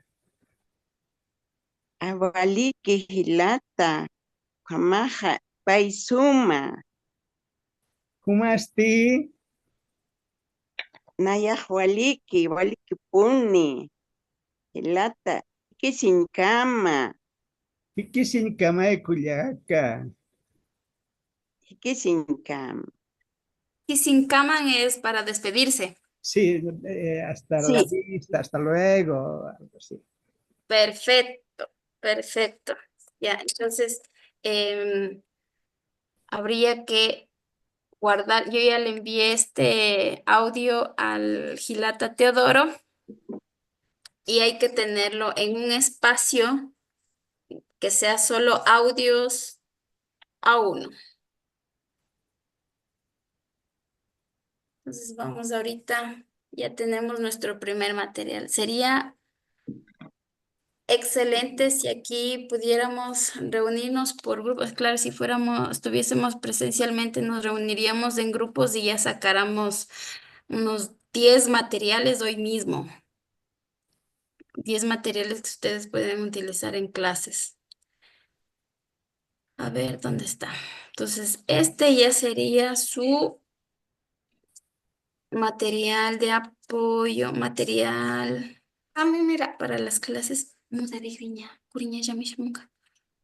Awaliki gilata. Kamaja. Paisuma. Kumasti, Naya waliki puni. Gilata. Kisin kama. Ikisin Kamay, Cuyaca, Kisin kama. Y sin kaman es para despedirse. sí, hasta la Sí. vista, hasta luego, algo así. Perfecto. Ya, entonces habría que guardar. Yo ya le envié este audio al Gilata Teodoro y hay que tenerlo en un espacio que sea solo audios a uno. Entonces vamos ahorita, ya tenemos nuestro primer material. Sería excelente si aquí pudiéramos reunirnos por grupos. Claro, si estuviésemos presencialmente, nos reuniríamos en grupos y ya sacáramos unos 10 materiales hoy mismo. 10 materiales que ustedes pueden utilizar en clases. A ver, ¿dónde está? Entonces, este ya sería su material de apoyo, material. A mí, mira, para las clases, muda de griña, curiña ya me shamunga.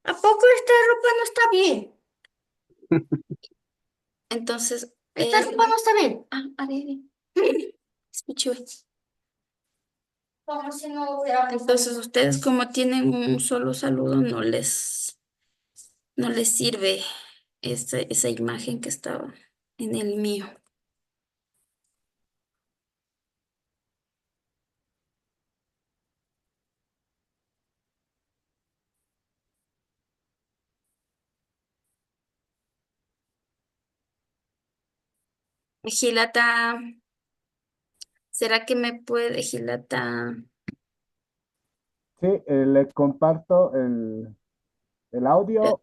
¿A poco esta ropa no está bien? Entonces, esta ropa no está bien. Ah, a ver, escuché. Como si no hubiera. Entonces, ustedes como tienen un solo saludo, no les sirve esa imagen que estaba en el mío. Gilata, ¿será que me puede, Gilata? Sí, le comparto el audio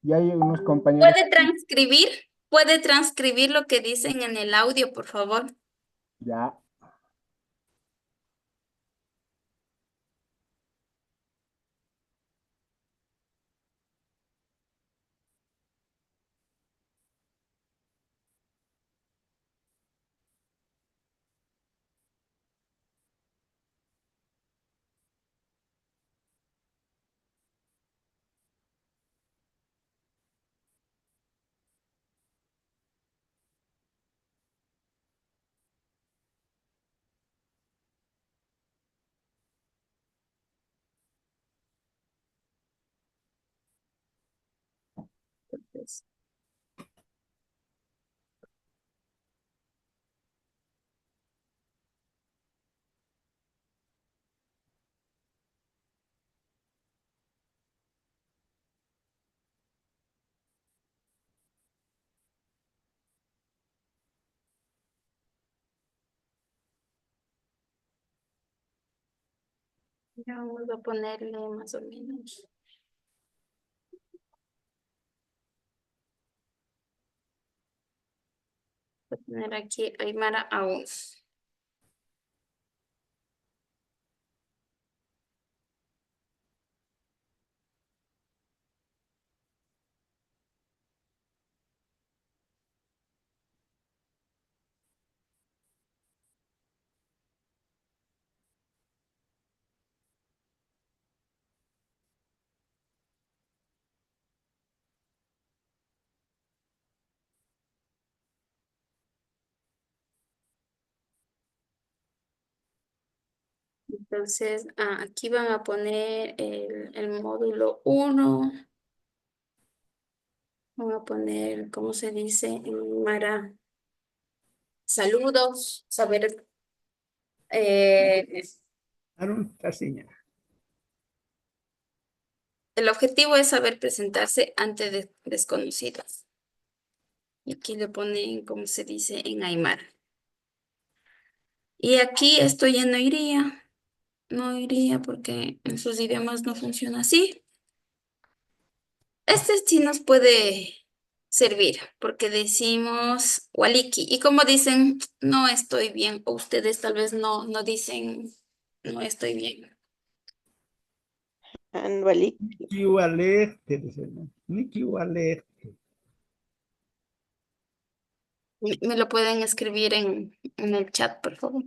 y hay unos compañeros. Puede transcribir lo que dicen en el audio, por favor. Ya, Entonces, ya vamos a ponerle más o menos. Voy a poner aquí Aymara aún. Entonces, aquí van a poner el módulo 1. Van a poner, ¿cómo se dice? Mara, saludos, saber. Arun Tasinya. El objetivo es saber presentarse ante desconocidos. Y aquí le ponen, ¿cómo se dice? En Aymara. Y aquí esto ya no iría. No iría porque en sus idiomas no funciona así. Este sí nos puede servir porque decimos waliki. Y como dicen, no estoy bien, o ustedes tal vez no dicen, no estoy bien. Anwalik. Nikiwalete, dice, ¿no? Nikiwalete. Me lo pueden escribir en el chat, por favor.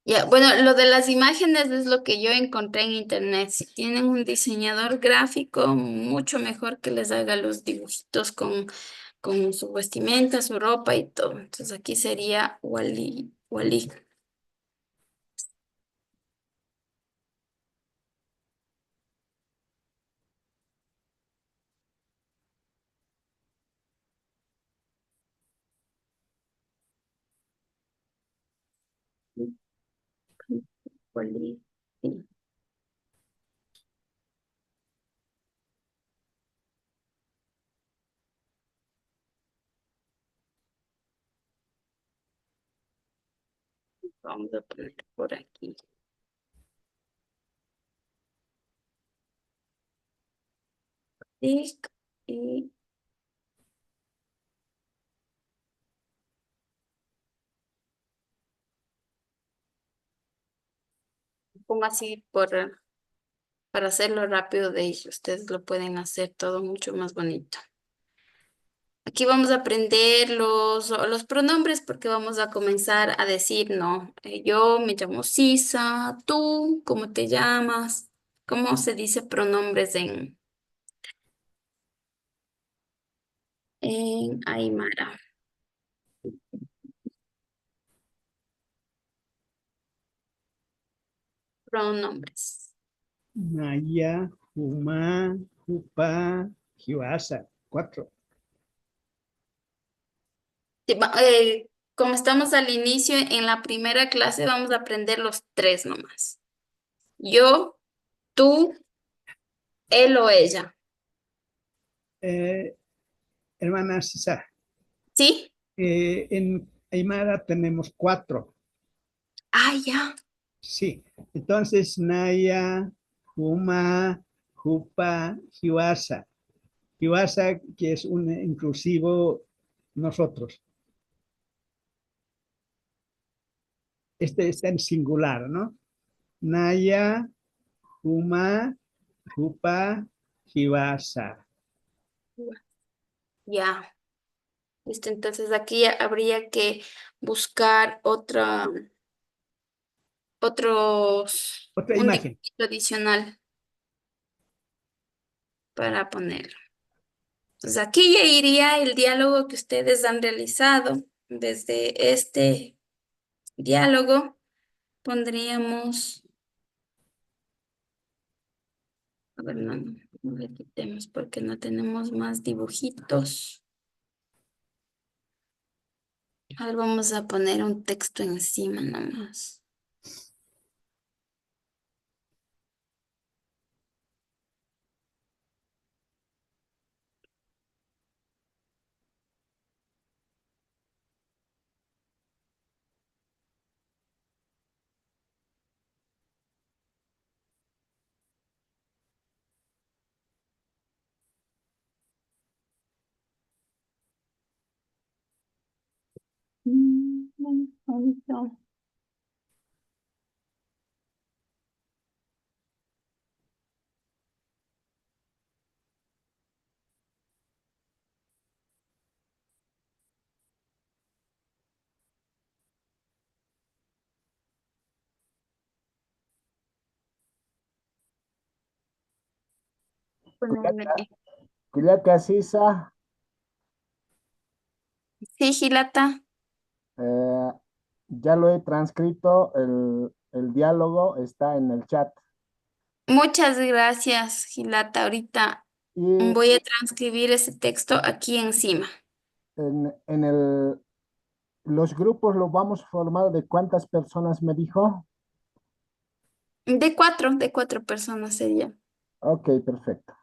Ya, bueno, lo de las imágenes es lo que yo encontré en internet. Si tienen un diseñador gráfico, mucho mejor que les haga los dibujitos con su vestimenta, su ropa y todo. Entonces aquí sería Wally, Wally. Wally, sí. Vamos a poner por aquí. Tic, y pongo así para hacerlo rápido de ellos. Ustedes lo pueden hacer todo mucho más bonito. Aquí vamos a aprender los pronombres porque vamos a comenzar a decir, no, yo me llamo Sisa, tú, ¿cómo te llamas? ¿Cómo se dice pronombres en Aymara? Pronombres. Naya, Huma, Hupa, Hiwasa. 4. Sí, como estamos al inicio, en la primera clase vamos a aprender los 3 nomás. Yo, tú, él o ella. Hermana Sisa, ¿Sí? en Aymara tenemos 4. Ah, ya. Sí. Entonces, Naya, Huma, Hupa, Hiwasa. Hiwasa, que es un inclusivo nosotros. Este está en singular, ¿no? Naya, Huma, Hupa, Hiwasa. Ya. Listo, entonces aquí habría que buscar Otra un imagen. dictito adicional para poner. Entonces aquí ya iría el diálogo que ustedes han realizado. Desde este diálogo pondríamos, a ver, no le quitemos porque no tenemos más dibujitos. A ver, vamos a poner un texto encima nomás. Bonito. Ponerle. Culiaca Sisa, Sí, Gilata. eh, ya lo he transcrito, el diálogo está en el chat. Muchas gracias, Gilata. Ahorita Y voy a transcribir ese texto aquí encima. en los grupos lo vamos formando de cuántas personas me dijo. De cuatro personas sería. Ok, perfecto.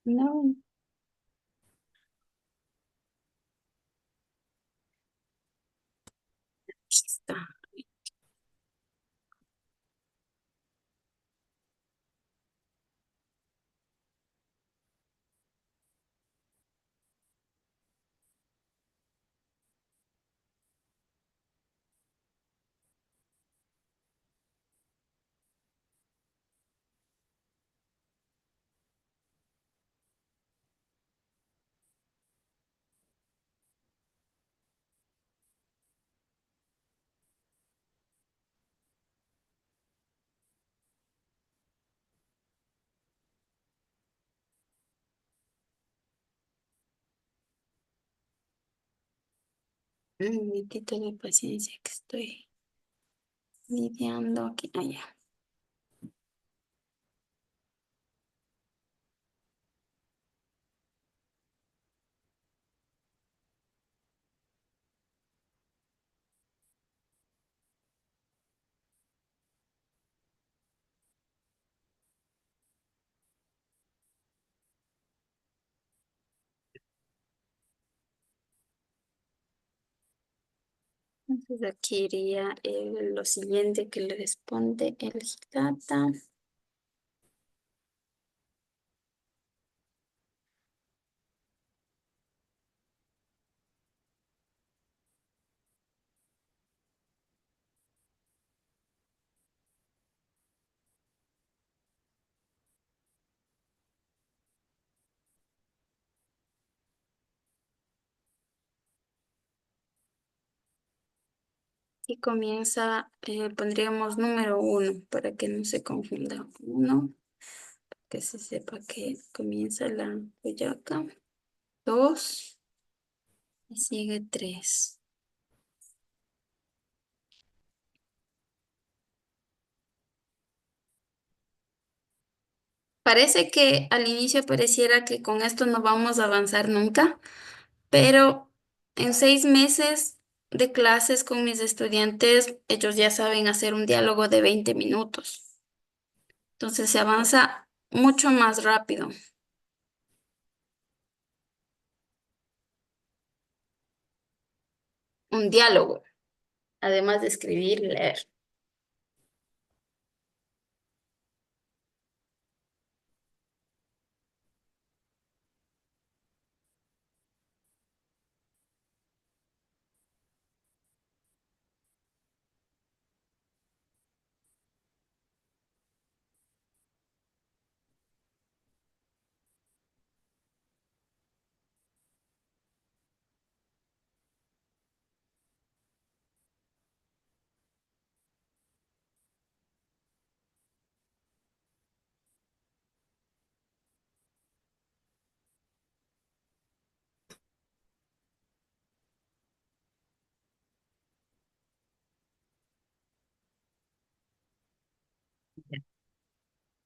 No. Aquí está. Un minutito de paciencia que estoy lidiando aquí. Allá. Entonces aquí iría lo siguiente que le responde el Gilata. Y comienza, pondríamos número 1 para que no se confunda. 1, que se sepa que comienza la boyaca. 2 y sigue 3. Parece que al inicio pareciera que con esto no vamos a avanzar nunca, pero en 6 meses de clases con mis estudiantes, ellos ya saben hacer un diálogo de 20 minutos. Entonces se avanza mucho más rápido. Un diálogo, además de escribir y leer.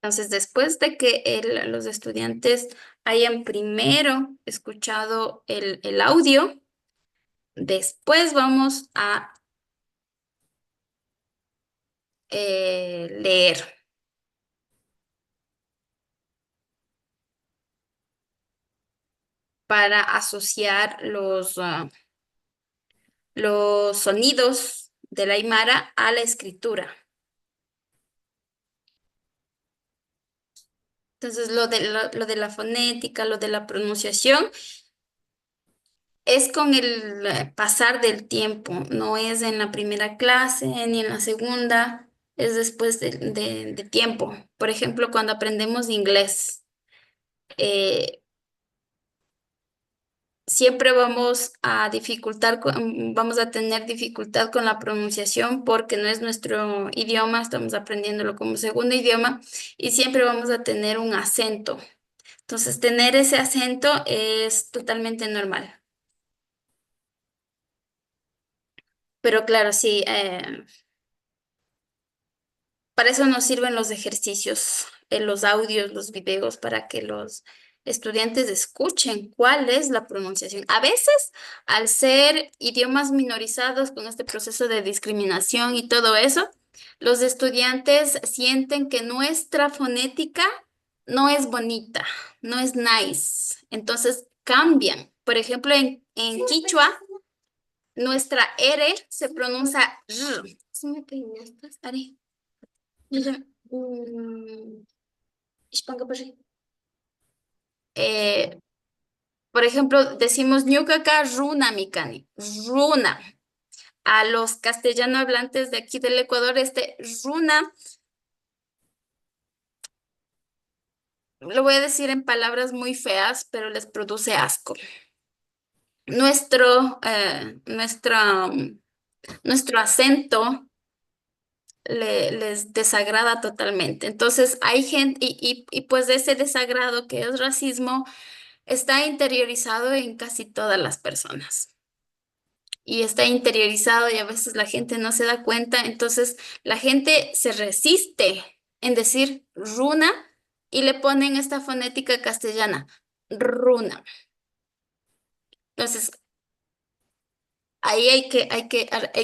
Entonces, después de que los estudiantes hayan primero escuchado el audio, después vamos a leer para asociar los sonidos de la Aymara a la escritura. Entonces, lo de la fonética, lo de la pronunciación, es con el pasar del tiempo, no es en la primera clase ni en la segunda, es después de tiempo. Por ejemplo, cuando aprendemos inglés, eh, siempre vamos a tener dificultad con la pronunciación porque no es nuestro idioma, estamos aprendiéndolo como segundo idioma y siempre vamos a tener un acento. Entonces, tener ese acento es totalmente normal. Pero claro, sí, para eso nos sirven los ejercicios, los audios, los videos, para que los estudiantes escuchen cuál es la pronunciación. A veces, al ser idiomas minorizados con este proceso de discriminación y todo eso, los estudiantes sienten que nuestra fonética no es bonita, no es nice. Entonces cambian. Por ejemplo, en quichua, nuestra R se pronuncia R. ¿Sí me peinaste, Ari? Mm, eh, por ejemplo, decimos ñucaca runa mikani, runa. A los castellano hablantes de aquí del Ecuador, este runa, lo voy a decir en palabras muy feas, pero les produce asco. Nuestro, eh, nuestra, nuestro acento les desagrada totalmente. Entonces hay gente, y pues ese desagrado que es racismo está interiorizado en casi todas las personas. Y está interiorizado y a veces la gente no se da cuenta. Entonces la gente se resiste en decir runa y le ponen esta fonética castellana, runa. Entonces ahí hay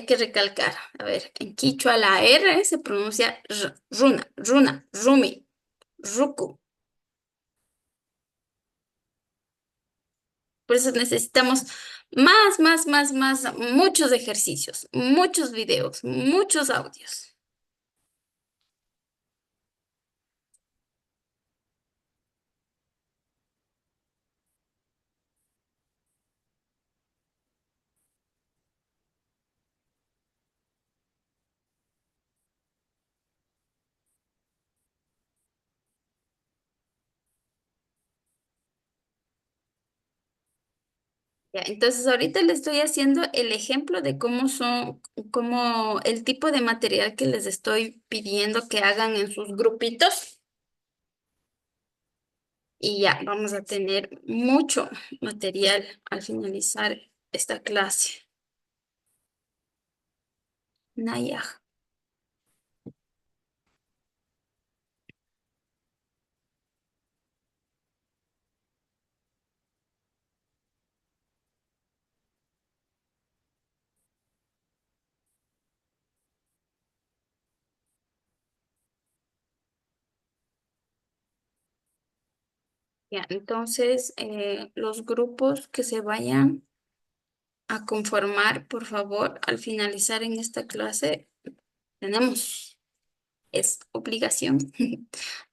que recalcar. A ver, en quichua la R se pronuncia runa, runa, rumi, ruku. Por eso necesitamos muchos ejercicios, muchos videos, muchos audios. Ya, entonces ahorita le estoy haciendo el ejemplo de cómo el tipo de material que les estoy pidiendo que hagan en sus grupitos. Y ya, vamos a tener mucho material al finalizar esta clase. Naya. Ya, entonces los grupos que se vayan a conformar, por favor, al finalizar en esta clase, es obligación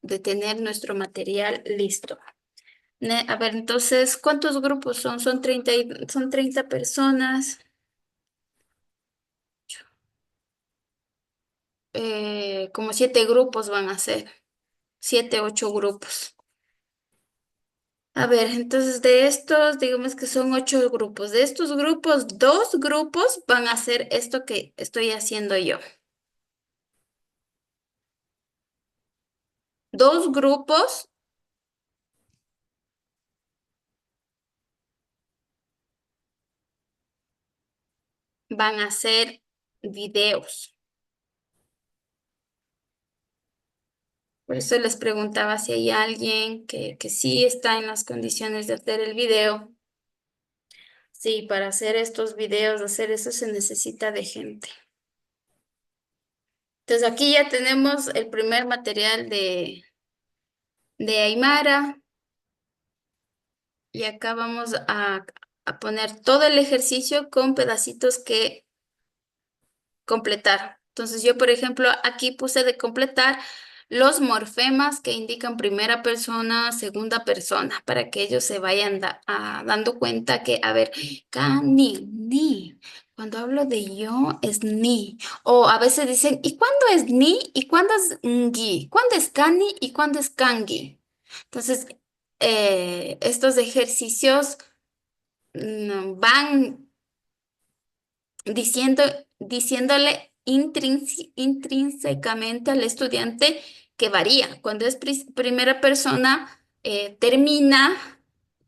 de tener nuestro material listo. A ver, entonces, ¿cuántos grupos son? Son 30 personas. Como 7 grupos van a ser. 7, 8 grupos. A ver, entonces de estos, digamos que son 8 grupos. De estos grupos, 2 grupos van a hacer esto que estoy haciendo yo. 2 grupos van a hacer videos. Por eso les preguntaba si hay alguien que sí está en las condiciones de hacer el video. Sí, para hacer estos videos, hacer eso se necesita de gente. Entonces aquí ya tenemos el primer material de Aymara. Y acá vamos a poner todo el ejercicio con pedacitos que completar. Entonces yo, por ejemplo, aquí puse de completar los morfemas que indican primera persona, segunda persona, para que ellos se vayan dando cuenta que, a ver, cani, ni. Cuando hablo de yo es ni. O a veces dicen, ¿y cuándo es ni? ¿Y cuándo es ngi? ¿Cuándo es cani? ¿Y cuándo es kangi? Entonces, estos ejercicios van diciendo, diciéndole intrínsecamente al estudiante que varía. Cuando es primera persona, termina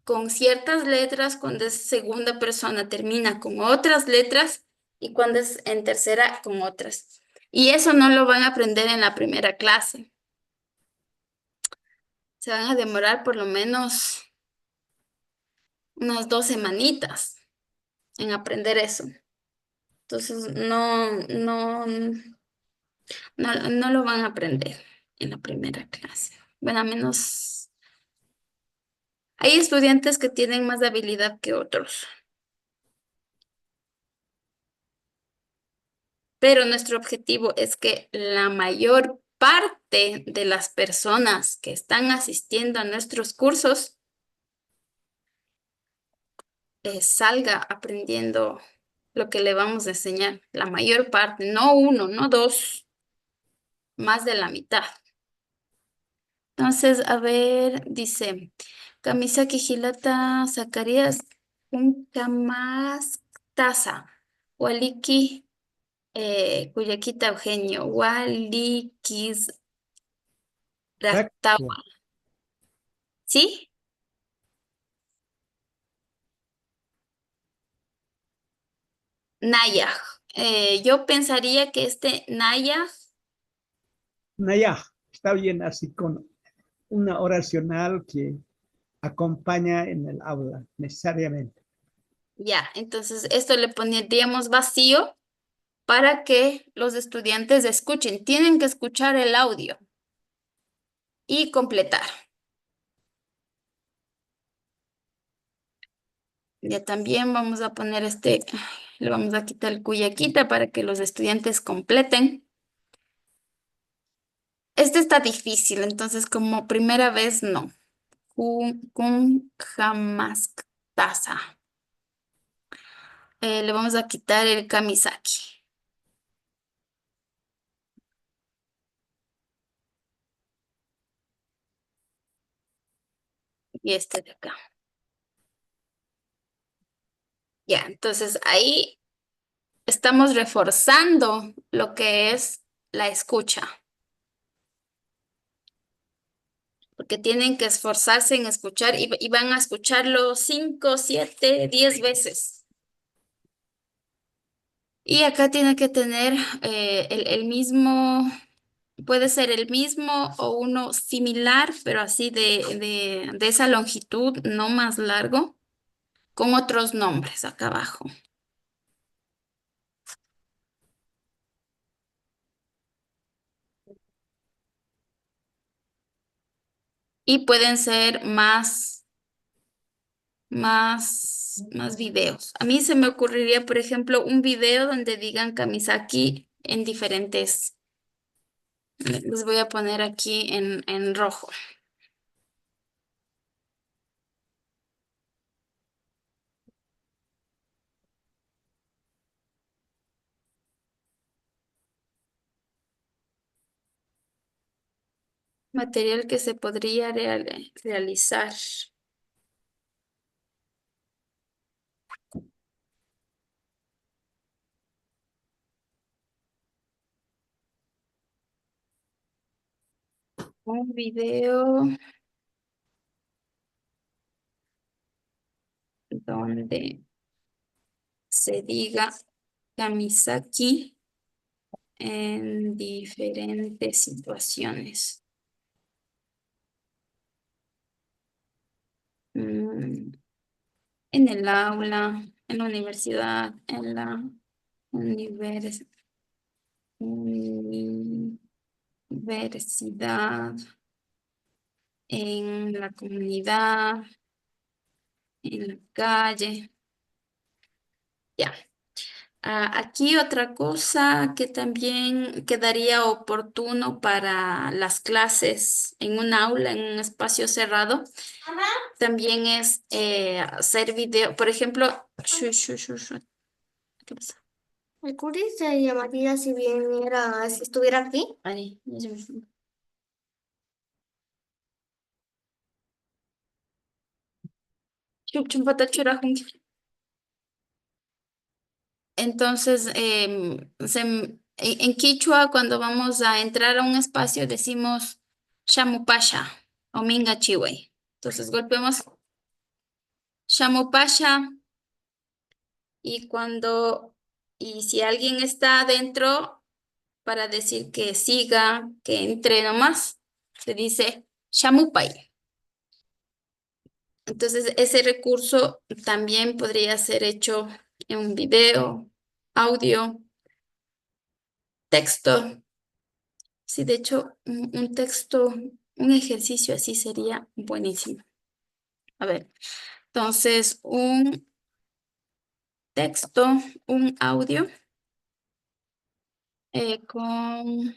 con ciertas letras, cuando es segunda persona, termina con otras letras y cuando es en tercera, con otras. Y eso no lo van a aprender en la primera clase. Se van a demorar por lo menos unas 2 semanitas en aprender eso. Entonces, no lo van a aprender en la primera clase. Bueno, a menos hay estudiantes que tienen más habilidad que otros. Pero nuestro objetivo es que la mayor parte de las personas que están asistiendo a nuestros cursos salga aprendiendo lo que le vamos a enseñar. La mayor parte, no 1, no 2, más de la mitad. Entonces, a ver, dice, camisa Quijilata Zacarías, un camas taza, Waliki, Cuyaquita Eugenio, Walikis Ractawa, Exacto. ¿sí? Naya. Yo pensaría que este Naya, Naya, está bien así con una oracional que acompaña en el aula, necesariamente. ya, entonces esto le pondríamos vacío para que los estudiantes escuchen. Tienen que escuchar el audio y completar. Ya también vamos a poner le vamos a quitar el cuyaquita para que los estudiantes completen. Este está difícil, entonces como primera vez no. Kun jamás taza. Le vamos a quitar el kamisaki. Y este de acá. Ya, entonces ahí estamos reforzando lo que es la escucha. Porque tienen que esforzarse en escuchar y van a escucharlo 5, 7, 10 veces. Y acá tiene que tener el mismo, puede ser el mismo o uno similar, pero así de esa longitud, no más largo, con otros nombres acá abajo. Y pueden ser más videos. A mí se me ocurriría, por ejemplo, un video donde digan Kamisaki en diferentes. Les voy a poner aquí en rojo. Material que se podría realizar. Un video donde se diga Kamisaki en diferentes situaciones. En el aula, en la universidad, en la universidad, en la comunidad, en la calle. Ya. Aquí otra cosa que también quedaría oportuno para las clases en un aula, en un espacio cerrado, también es hacer video. Por ejemplo, ¿qué pasa? El Curi se llamaría si viniera, si estuviera aquí. Vale. Entonces, en Quichua, cuando vamos a entrar a un espacio, decimos Shamupasha o Minga Chihuey. Entonces, golpeamos Shamupasha y si alguien está adentro, para decir que siga, que entre nomás, se dice Shamupay. Entonces, ese recurso también podría ser hecho en un video, audio, texto. Sí, de hecho, un texto, un ejercicio así sería buenísimo. A ver, entonces, un texto, un audio con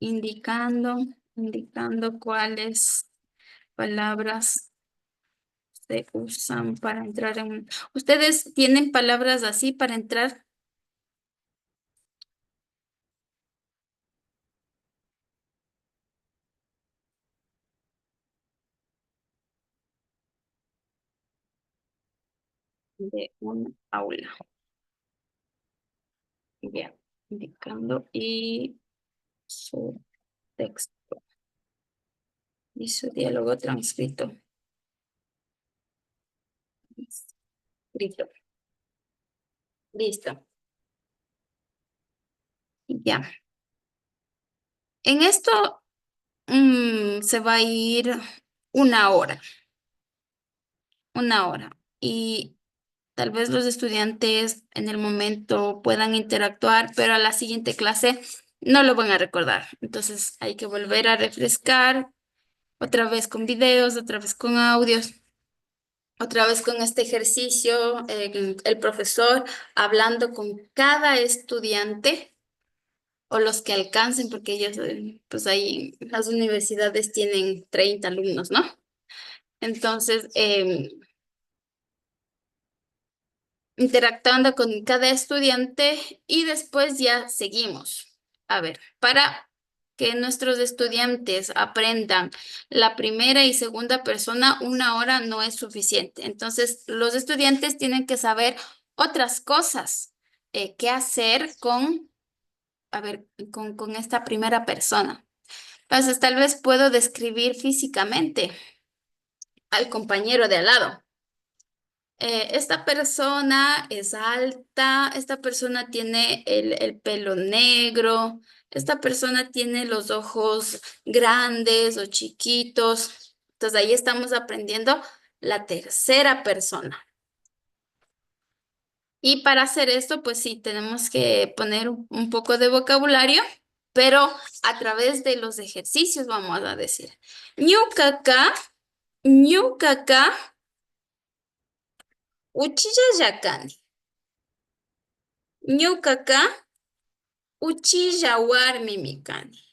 indicando cuáles palabras se usan para entrar en... ¿Ustedes tienen palabras así para entrar? De un aula. Bien, indicando y su texto y su diálogo transcrito. Escrito. Listo. Ya. En esto se va a ir una hora. Una hora. Y tal vez los estudiantes en el momento puedan interactuar, pero a la siguiente clase no lo van a recordar. Entonces hay que volver a refrescar otra vez con videos, otra vez con audios, otra vez con este ejercicio, el profesor hablando con cada estudiante o los que alcancen, porque ellos, pues ahí las universidades tienen 30 alumnos, ¿no? Entonces, interactuando con cada estudiante y después ya seguimos. A ver, para que nuestros estudiantes aprendan la primera y segunda persona, 1 hora no es suficiente. Entonces, los estudiantes tienen que saber otras cosas, qué hacer con, a ver, con esta primera persona. Entonces, tal vez puedo describir físicamente al compañero de al lado. Esta persona es alta, esta persona tiene el pelo negro, esta persona tiene los ojos grandes o chiquitos. Entonces ahí estamos aprendiendo la tercera persona. Y para hacer esto, pues sí, tenemos que poner un poco de vocabulario, pero a través de los ejercicios vamos a decir. Ñukaka, ñukaka, uchillallakani. Ñukaka, uchilla warmimi kani.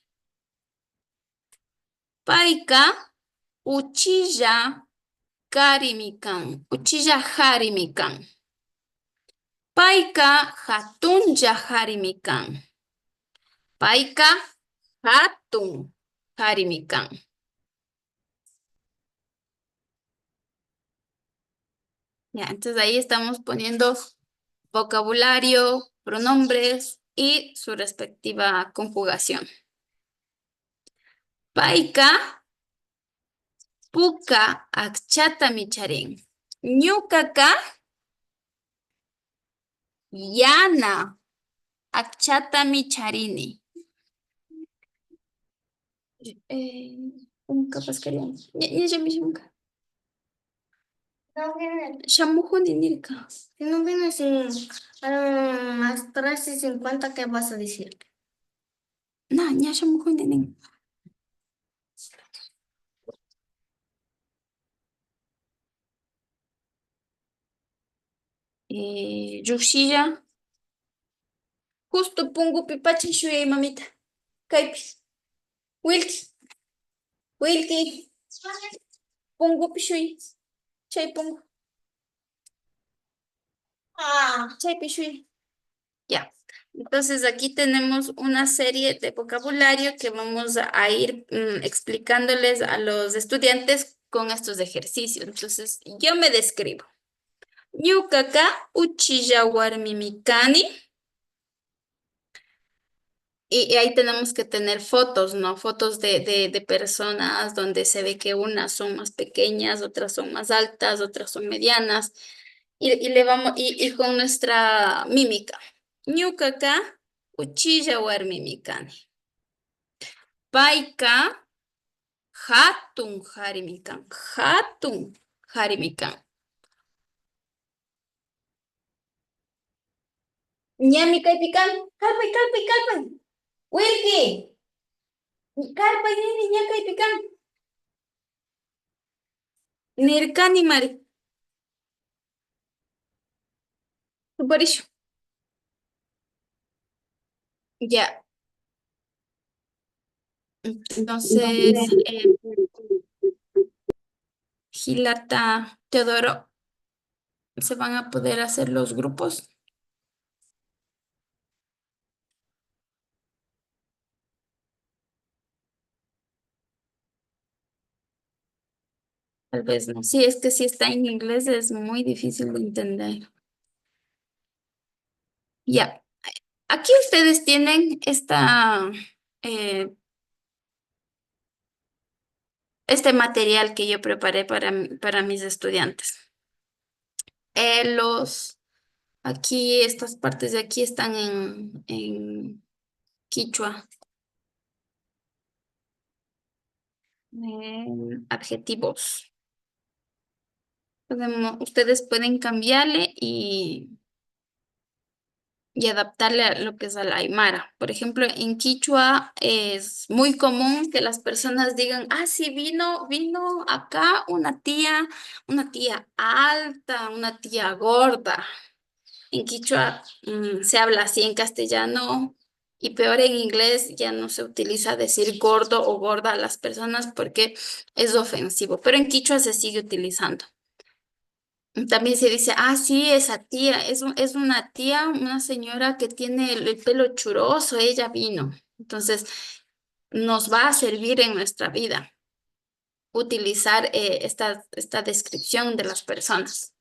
Payka, uchilla karimi kan, uchilla harimi kan. Payka, hatunlla harimi kan. Payka, hatun harimi kan. Ya, entonces ahí estamos poniendo vocabulario, pronombres y su respectiva conjugación. Payka, puka akchata micharin. Ñukaka, yana akchata micharini. Capaz querían. Ya me nunca. No viene, Shamuhuni nirka. si no viene sin las 3:50, ¿qué vas a decir? No, ya shamuhuni nirka. Llushilla. Justo pongo pipacha shuey, mamita. Kaipis. Wilky. Wilky. Pongo pishui. Chay pongo. Chay pishui. Ya. Entonces aquí tenemos una serie de vocabulario que vamos a ir explicándoles a los estudiantes con estos ejercicios. Entonces yo me describo. Ñukaka uchilla warmimi kani. Y ahí tenemos que tener fotos, ¿no? Fotos de personas donde se ve que unas son más pequeñas, otras son más altas, otras son medianas. Y le vamos, y con nuestra mímica. Ñukaka uchilla warmimi kani. Payka hatun harimi kan. Hatun harimi kan. Ñami kaypi kan. Kalpay. Wilkie. Kalpay nini ña kaypi kan. Nirkani mari. Tuparishu. Ya. Entonces, Gilata, Teodoro, ¿se van a poder hacer los grupos? Tal vez no. Sí, es que si está en inglés es muy difícil de entender. Ya. Aquí ustedes tienen este material que yo preparé para mis estudiantes. Aquí, estas partes de aquí están en quichua. Adjetivos. Ustedes pueden cambiarle y adaptarle a lo que es al aymara. Por ejemplo, en quichua es muy común que las personas digan, sí, vino acá una tía alta, una tía gorda. En quichua se habla así en castellano y peor en inglés ya no se utiliza decir gordo o gorda a las personas porque es ofensivo, pero en quichua se sigue utilizando. También se dice, sí, esa tía, es una tía, una señora que tiene el pelo churoso, ella vino. Entonces, nos va a servir en nuestra vida utilizar esta descripción de las personas.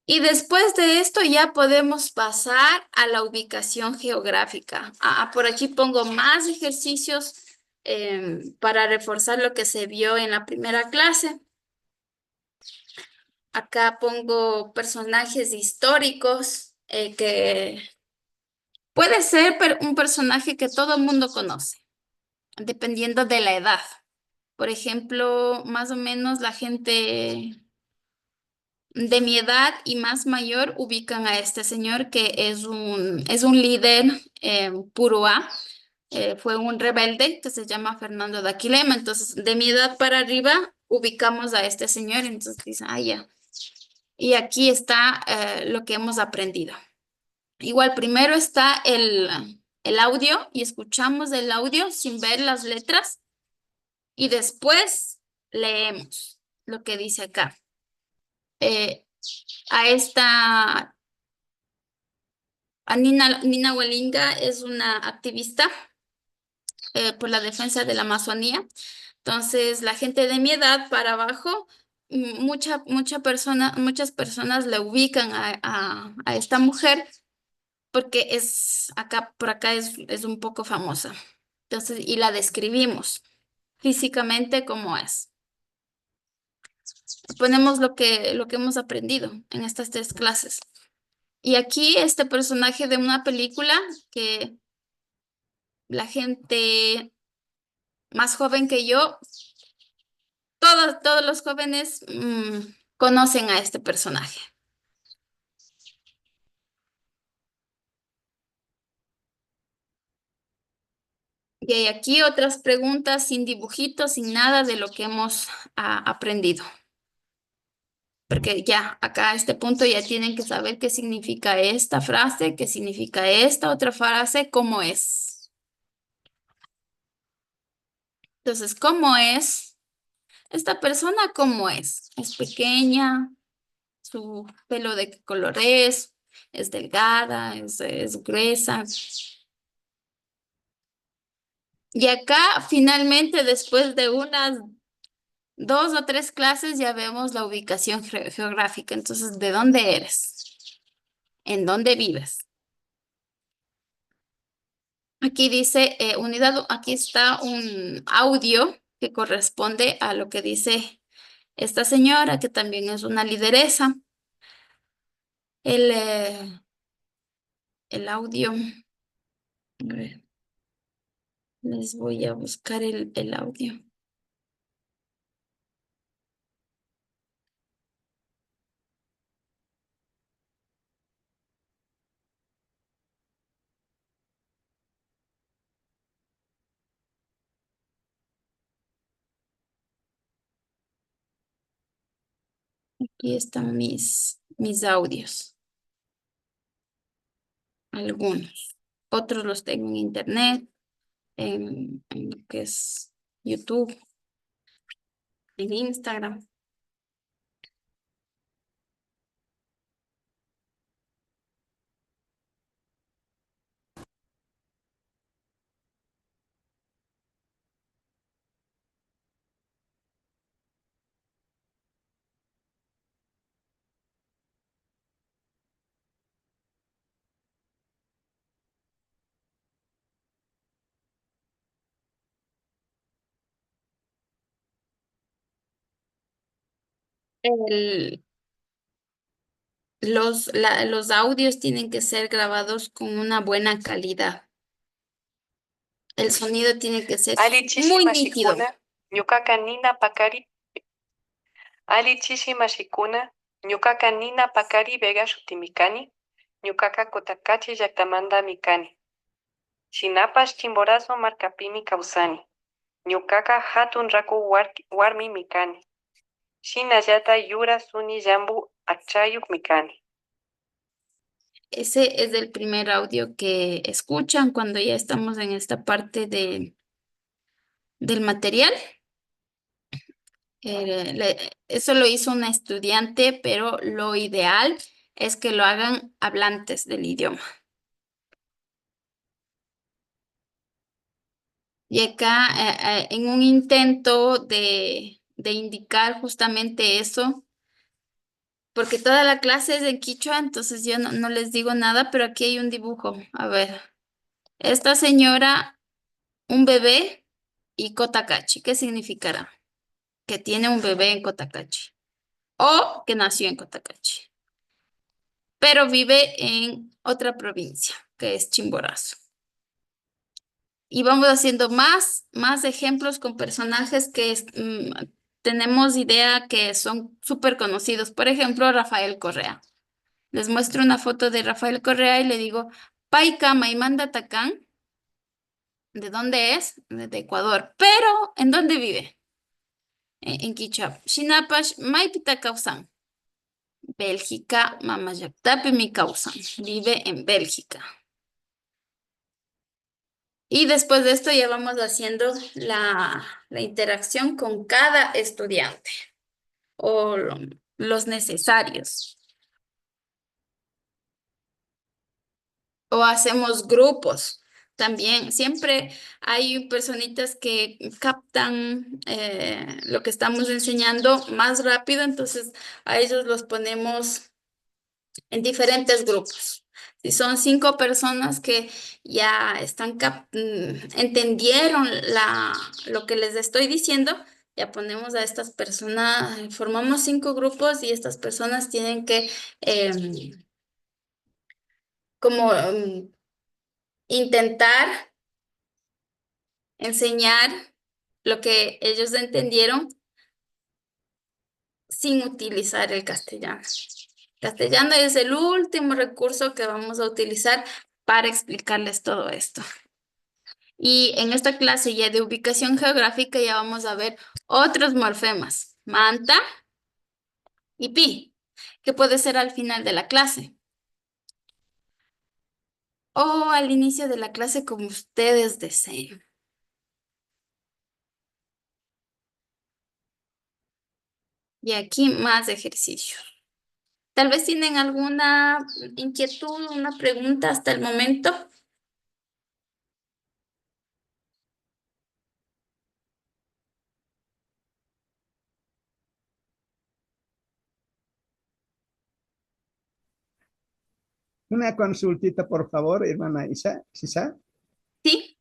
Y después de esto ya podemos pasar a la ubicación geográfica. Por aquí pongo más ejercicios para reforzar lo que se vio en la primera clase. Acá pongo personajes históricos que puede ser un personaje que todo el mundo conoce, dependiendo de la edad. Por ejemplo, más o menos la gente de mi edad y más mayor ubican a este señor que es un líder purúa. Fue un rebelde que se llama Fernando de Aquilema. Entonces, de mi edad para arriba ubicamos a este señor. Entonces dicen, ya. Y aquí está lo que hemos aprendido. Igual, primero está el audio y escuchamos el audio sin ver las letras y después leemos lo que dice acá. Nina Wallinga es una activista por la defensa de la Amazonía. Entonces, la gente de mi edad para abajo, muchas personas le ubican a esta mujer porque por acá es un poco famosa. Entonces, y la describimos físicamente como es. Ponemos lo que hemos aprendido en estas 3 clases. Y aquí este personaje de una película que la gente más joven que yo, todos los jóvenes conocen a este personaje. Y hay aquí otras preguntas sin dibujitos, sin nada de lo que hemos aprendido. Porque ya acá a este punto ya tienen que saber qué significa esta frase, qué significa esta otra frase, cómo es. Entonces, ¿cómo es? Esta persona, ¿cómo es? Es pequeña, su pelo de qué color es delgada, es gruesa. Y acá, finalmente, después de unas 2 o 3 clases, ya vemos la ubicación geográfica. Entonces, ¿de dónde eres? ¿En dónde vives? Aquí dice aquí está un audio que corresponde a lo que dice esta señora, que también es una lideresa. El audio, a ver, les voy a buscar el audio. Aquí están mis audios. Algunos. Otros los tengo en internet, en lo que es YouTube, en Instagram. Los audios tienen que ser grabados con una buena calidad. El sonido tiene que ser muy nítido. Ñuqaqa nina pakari. Alichishi mashikuna. Ñuqaqa nina pakari Vega shutimi kani. Ñuqaqa Kutakachi llaqtamantami kani. Shinapash Chimborazo markapimi kawsani. Ñuqaqa hatun raku warmimi kani. Shinallata yura suni llambu achayuqmi kani. Ese es el primer audio que escuchan cuando ya estamos en esta parte del material. Eso lo hizo una estudiante, pero lo ideal es que lo hagan hablantes del idioma. Y acá, en un intento de indicar justamente eso, porque toda la clase es en quichua, entonces yo no les digo nada, pero aquí hay un dibujo. A ver, esta señora, un bebé y Cotacachi, ¿qué significará? Que tiene un bebé en Cotacachi o que nació en Cotacachi, pero vive en otra provincia, que es Chimborazo. Y vamos haciendo más ejemplos con personajes que tenemos idea que son súper conocidos. Por ejemplo, Rafael Correa. Les muestro una foto de Rafael Correa y le digo, Paica Maimanda Tacán, ¿de dónde es? De Ecuador. Pero, ¿en dónde vive? En Quichua. Shinapash Maipita Causan. Bélgica, Mamayaktapi mi Causan. Vive en Bélgica. Y después de esto ya vamos haciendo la interacción con cada estudiante o los necesarios. O hacemos grupos también. Siempre hay personitas que captan lo que estamos enseñando más rápido, entonces a ellos los ponemos en diferentes grupos. Si son 5 personas que ya entendieron lo que les estoy diciendo, ya ponemos a estas personas, formamos 5 grupos y estas personas tienen que como intentar enseñar lo que ellos entendieron sin utilizar el castellano. Castellano es el último recurso que vamos a utilizar para explicarles todo esto. Y en esta clase ya de ubicación geográfica ya vamos a ver otros morfemas, manta y pi, que puede ser al final de la clase o al inicio de la clase como ustedes deseen. Y aquí más ejercicios. Tal vez tienen alguna inquietud, una pregunta hasta el momento. Una consultita, por favor, hermana Sisa. Sí,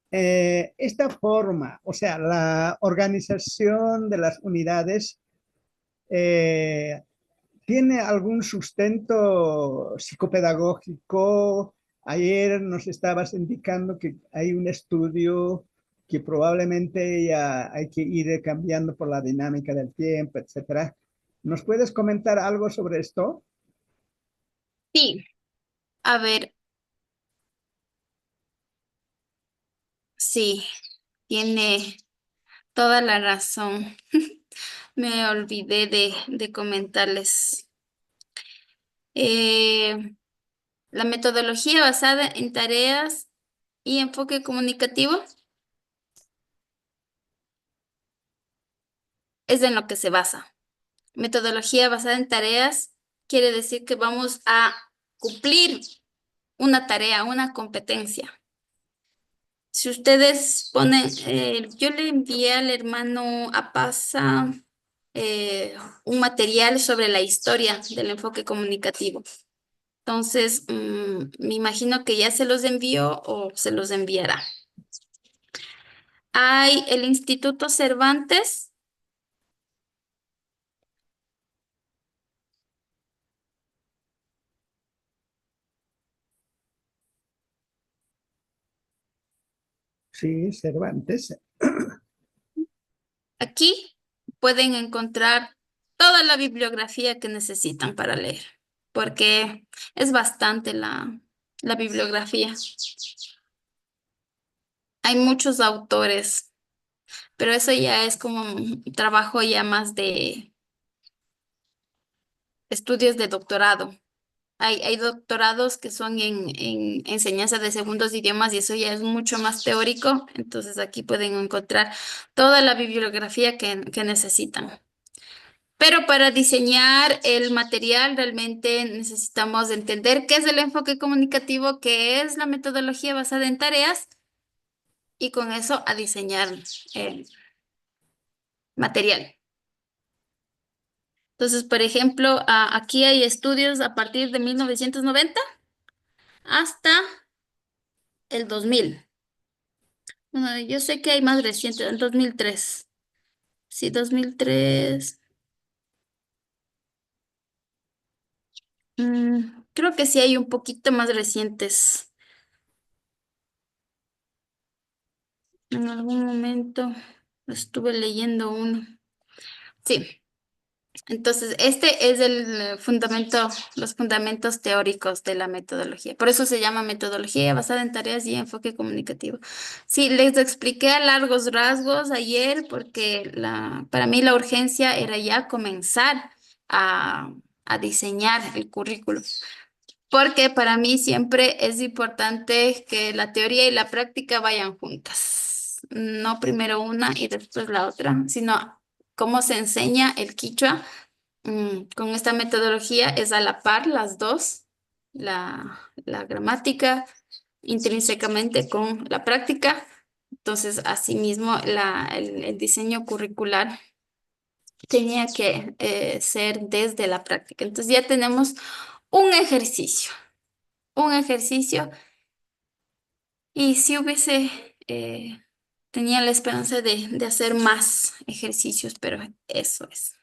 Esta forma, o sea, la organización de las unidades, ¿tiene algún sustento psicopedagógico? Ayer nos estabas indicando que hay un estudio que probablemente ya hay que ir cambiando por la dinámica del tiempo, etcétera. ¿Nos puedes comentar algo sobre esto? sí. A ver, sí, tiene toda la razón. Me olvidé de comentarles. La metodología basada en tareas y enfoque comunicativo es en lo que se basa. Metodología basada en tareas quiere decir que vamos a cumplir una tarea, una competencia. Si ustedes ponen, yo le envié al hermano Apaza un material sobre la historia del enfoque comunicativo. Entonces, me imagino que ya se los envió o se los enviará. Hay el Instituto Cervantes. Sí, Cervantes. Aquí pueden encontrar toda la bibliografía que necesitan para leer, porque es bastante la bibliografía. Hay muchos autores, pero eso ya es como un trabajo ya más de estudios de doctorado. Hay doctorados que son en enseñanza de segundos idiomas y eso ya es mucho más teórico, entonces aquí pueden encontrar toda la bibliografía que necesitan. Pero para diseñar el material realmente necesitamos entender qué es el enfoque comunicativo, qué es la metodología basada en tareas y con eso a diseñar material. Entonces, por ejemplo, aquí hay estudios a partir de 1990 hasta el 2000. Bueno, yo sé que hay más recientes, el 2003. Sí, 2003. Creo que sí hay un poquito más recientes. En algún momento estuve leyendo uno. Sí. Entonces, este es el fundamento, los fundamentos teóricos de la metodología. Por eso se llama metodología basada en tareas y enfoque comunicativo. Sí, les expliqué a largos rasgos ayer porque para mí la urgencia era ya comenzar a diseñar el currículum. Porque para mí siempre es importante que la teoría y la práctica vayan juntas. No primero una y después la otra, sino cómo se enseña el quichua. Con esta metodología es a la par las dos, la gramática intrínsecamente con la práctica. Entonces, asimismo, el diseño curricular tenía que ser desde la práctica. Entonces, ya tenemos un ejercicio, y si hubiese, tenía la esperanza de hacer más ejercicios, pero eso es.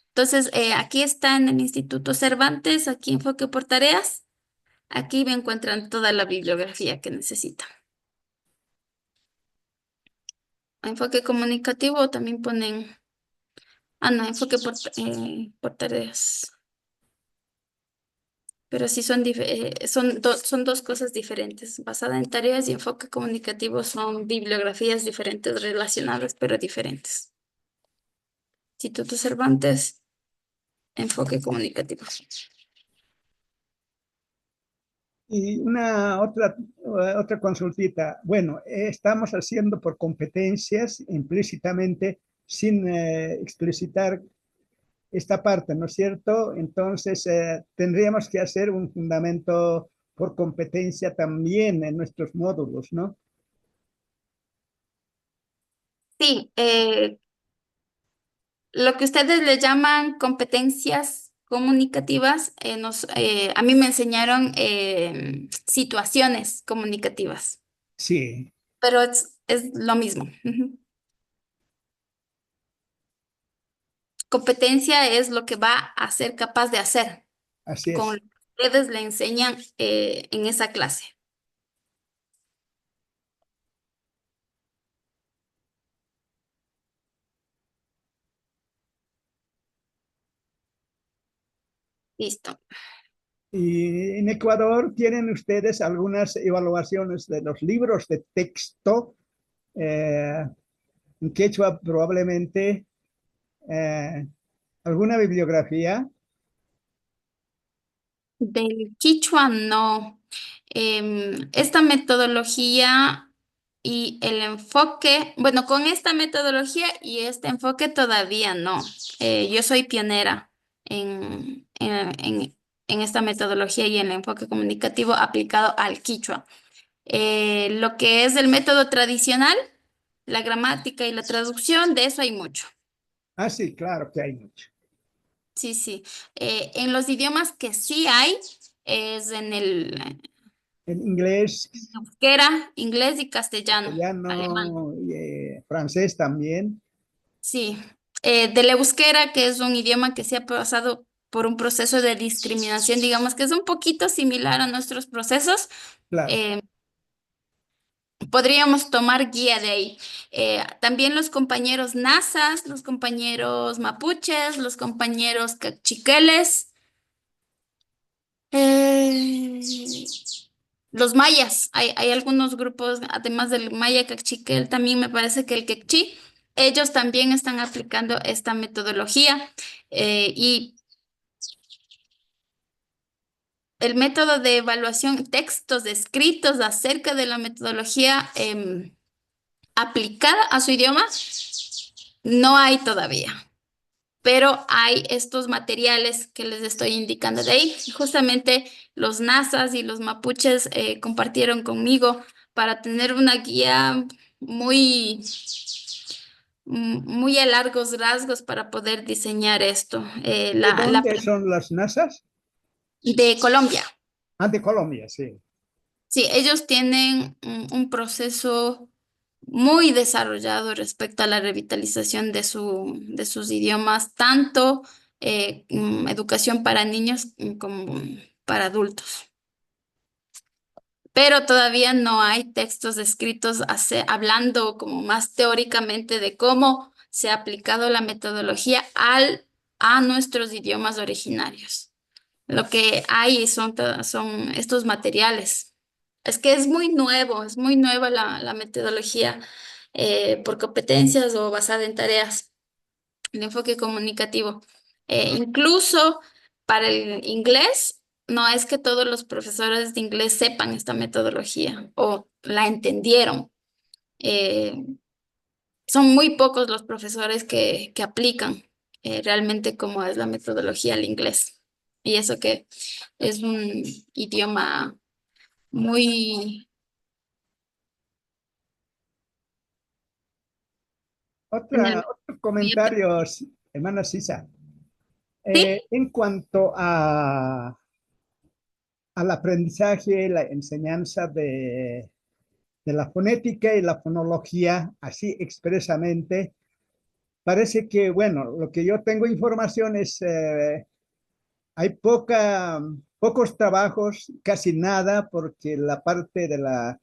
Entonces, aquí está en el Instituto Cervantes, aquí enfoque por tareas. Aquí me encuentran toda la bibliografía que necesitan. Enfoque comunicativo también ponen, no, enfoque por tareas. Pero sí son dos cosas diferentes. Basada en tareas y enfoque comunicativo son bibliografías diferentes, relacionadas, pero diferentes. Instituto Cervantes, enfoque comunicativo. Y otra consultita. Bueno, estamos haciendo por competencias implícitamente sin explicitar esta parte, ¿no es cierto? Entonces, tendríamos que hacer un fundamento por competencia también en nuestros módulos, ¿no? Sí, lo que ustedes le llaman competencias comunicativas, a mí me enseñaron situaciones comunicativas, Sí, pero es lo mismo. Ujú. Competencia es lo que va a ser capaz de hacer así con es. lo que ustedes le enseñan en esa clase. Listo. Y en Ecuador tienen ustedes algunas evaluaciones de los libros de texto, en quechua probablemente, alguna bibliografía. Del Quichua no. Esta metodología y el enfoque, bueno, con esta metodología y este enfoque todavía no. Yo soy pionera en esta metodología y en el enfoque comunicativo aplicado al Quichua. Lo que es el método tradicional, la gramática y la traducción, de eso hay mucho. Ah, sí, claro que hay mucho. Sí, sí. En los idiomas que sí hay es en el En inglés, euskera, inglés y castellano, alemán. castellano, francés también. Sí. Del euskera, que es un idioma que se ha pasado por un proceso de discriminación, digamos que es un poquito similar a nuestros procesos. Claro. eh, Podríamos tomar guía de ahí. También los compañeros nazas, los compañeros mapuches, los compañeros cachiqueles. Los mayas, hay algunos grupos, además del maya cachiquel, también me parece que el quechí, ellos también están aplicando esta metodología y el método de evaluación, textos escritos acerca de la metodología aplicada a su idioma, no hay todavía. Pero hay estos materiales que les estoy indicando de ahí. Justamente los nazas y los mapuches compartieron conmigo para tener una guía muy, muy a largos rasgos para poder diseñar esto. ¿De dónde son las NASAs? De Colombia. Ah, de Colombia, sí. Sí, ellos tienen un proceso muy desarrollado respecto a la revitalización de sus idiomas, tanto educación para niños como para adultos. Pero todavía no hay textos escritos hablando como más teóricamente de cómo se ha aplicado la metodología a nuestros idiomas originarios. Lo que hay son estos materiales. Es que es muy nueva la metodología por competencias o basada en tareas, el enfoque comunicativo. Incluso para el inglés, no es que todos los profesores de inglés sepan esta metodología o la entendieron. Eh, Son muy pocos los profesores que aplican realmente cómo es la metodología al inglés. Y eso que es un idioma muy... Otros comentarios, hermana Sisa. En cuanto al aprendizaje, la enseñanza de la fonética y la fonología, así expresamente, parece que, bueno, lo que yo tengo información es, hay pocos trabajos, casi nada, porque la parte de la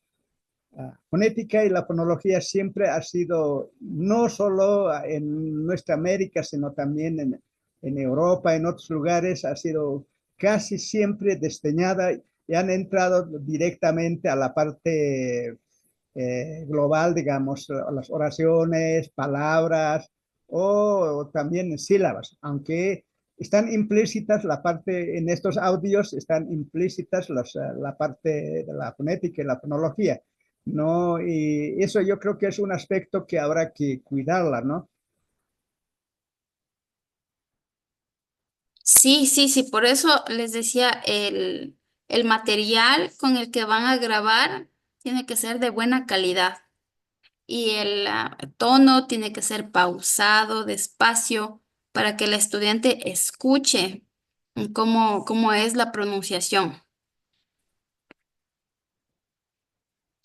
fonética y la fonología siempre ha sido, no solo en nuestra América, sino también en Europa, en otros lugares, ha sido casi siempre desdeñada y han entrado directamente a la parte global, digamos, las oraciones, palabras o también sílabas, aunque están implícitas la parte, en estos audios están implícitas la parte de la fonética y la fonología, ¿no? Y eso yo creo que es un aspecto que habrá que cuidarla, ¿no? Sí, sí, sí, por eso les decía, el material con el que van a grabar tiene que ser de buena calidad y el tono tiene que ser pausado, despacio, para que el estudiante escuche cómo es la pronunciación.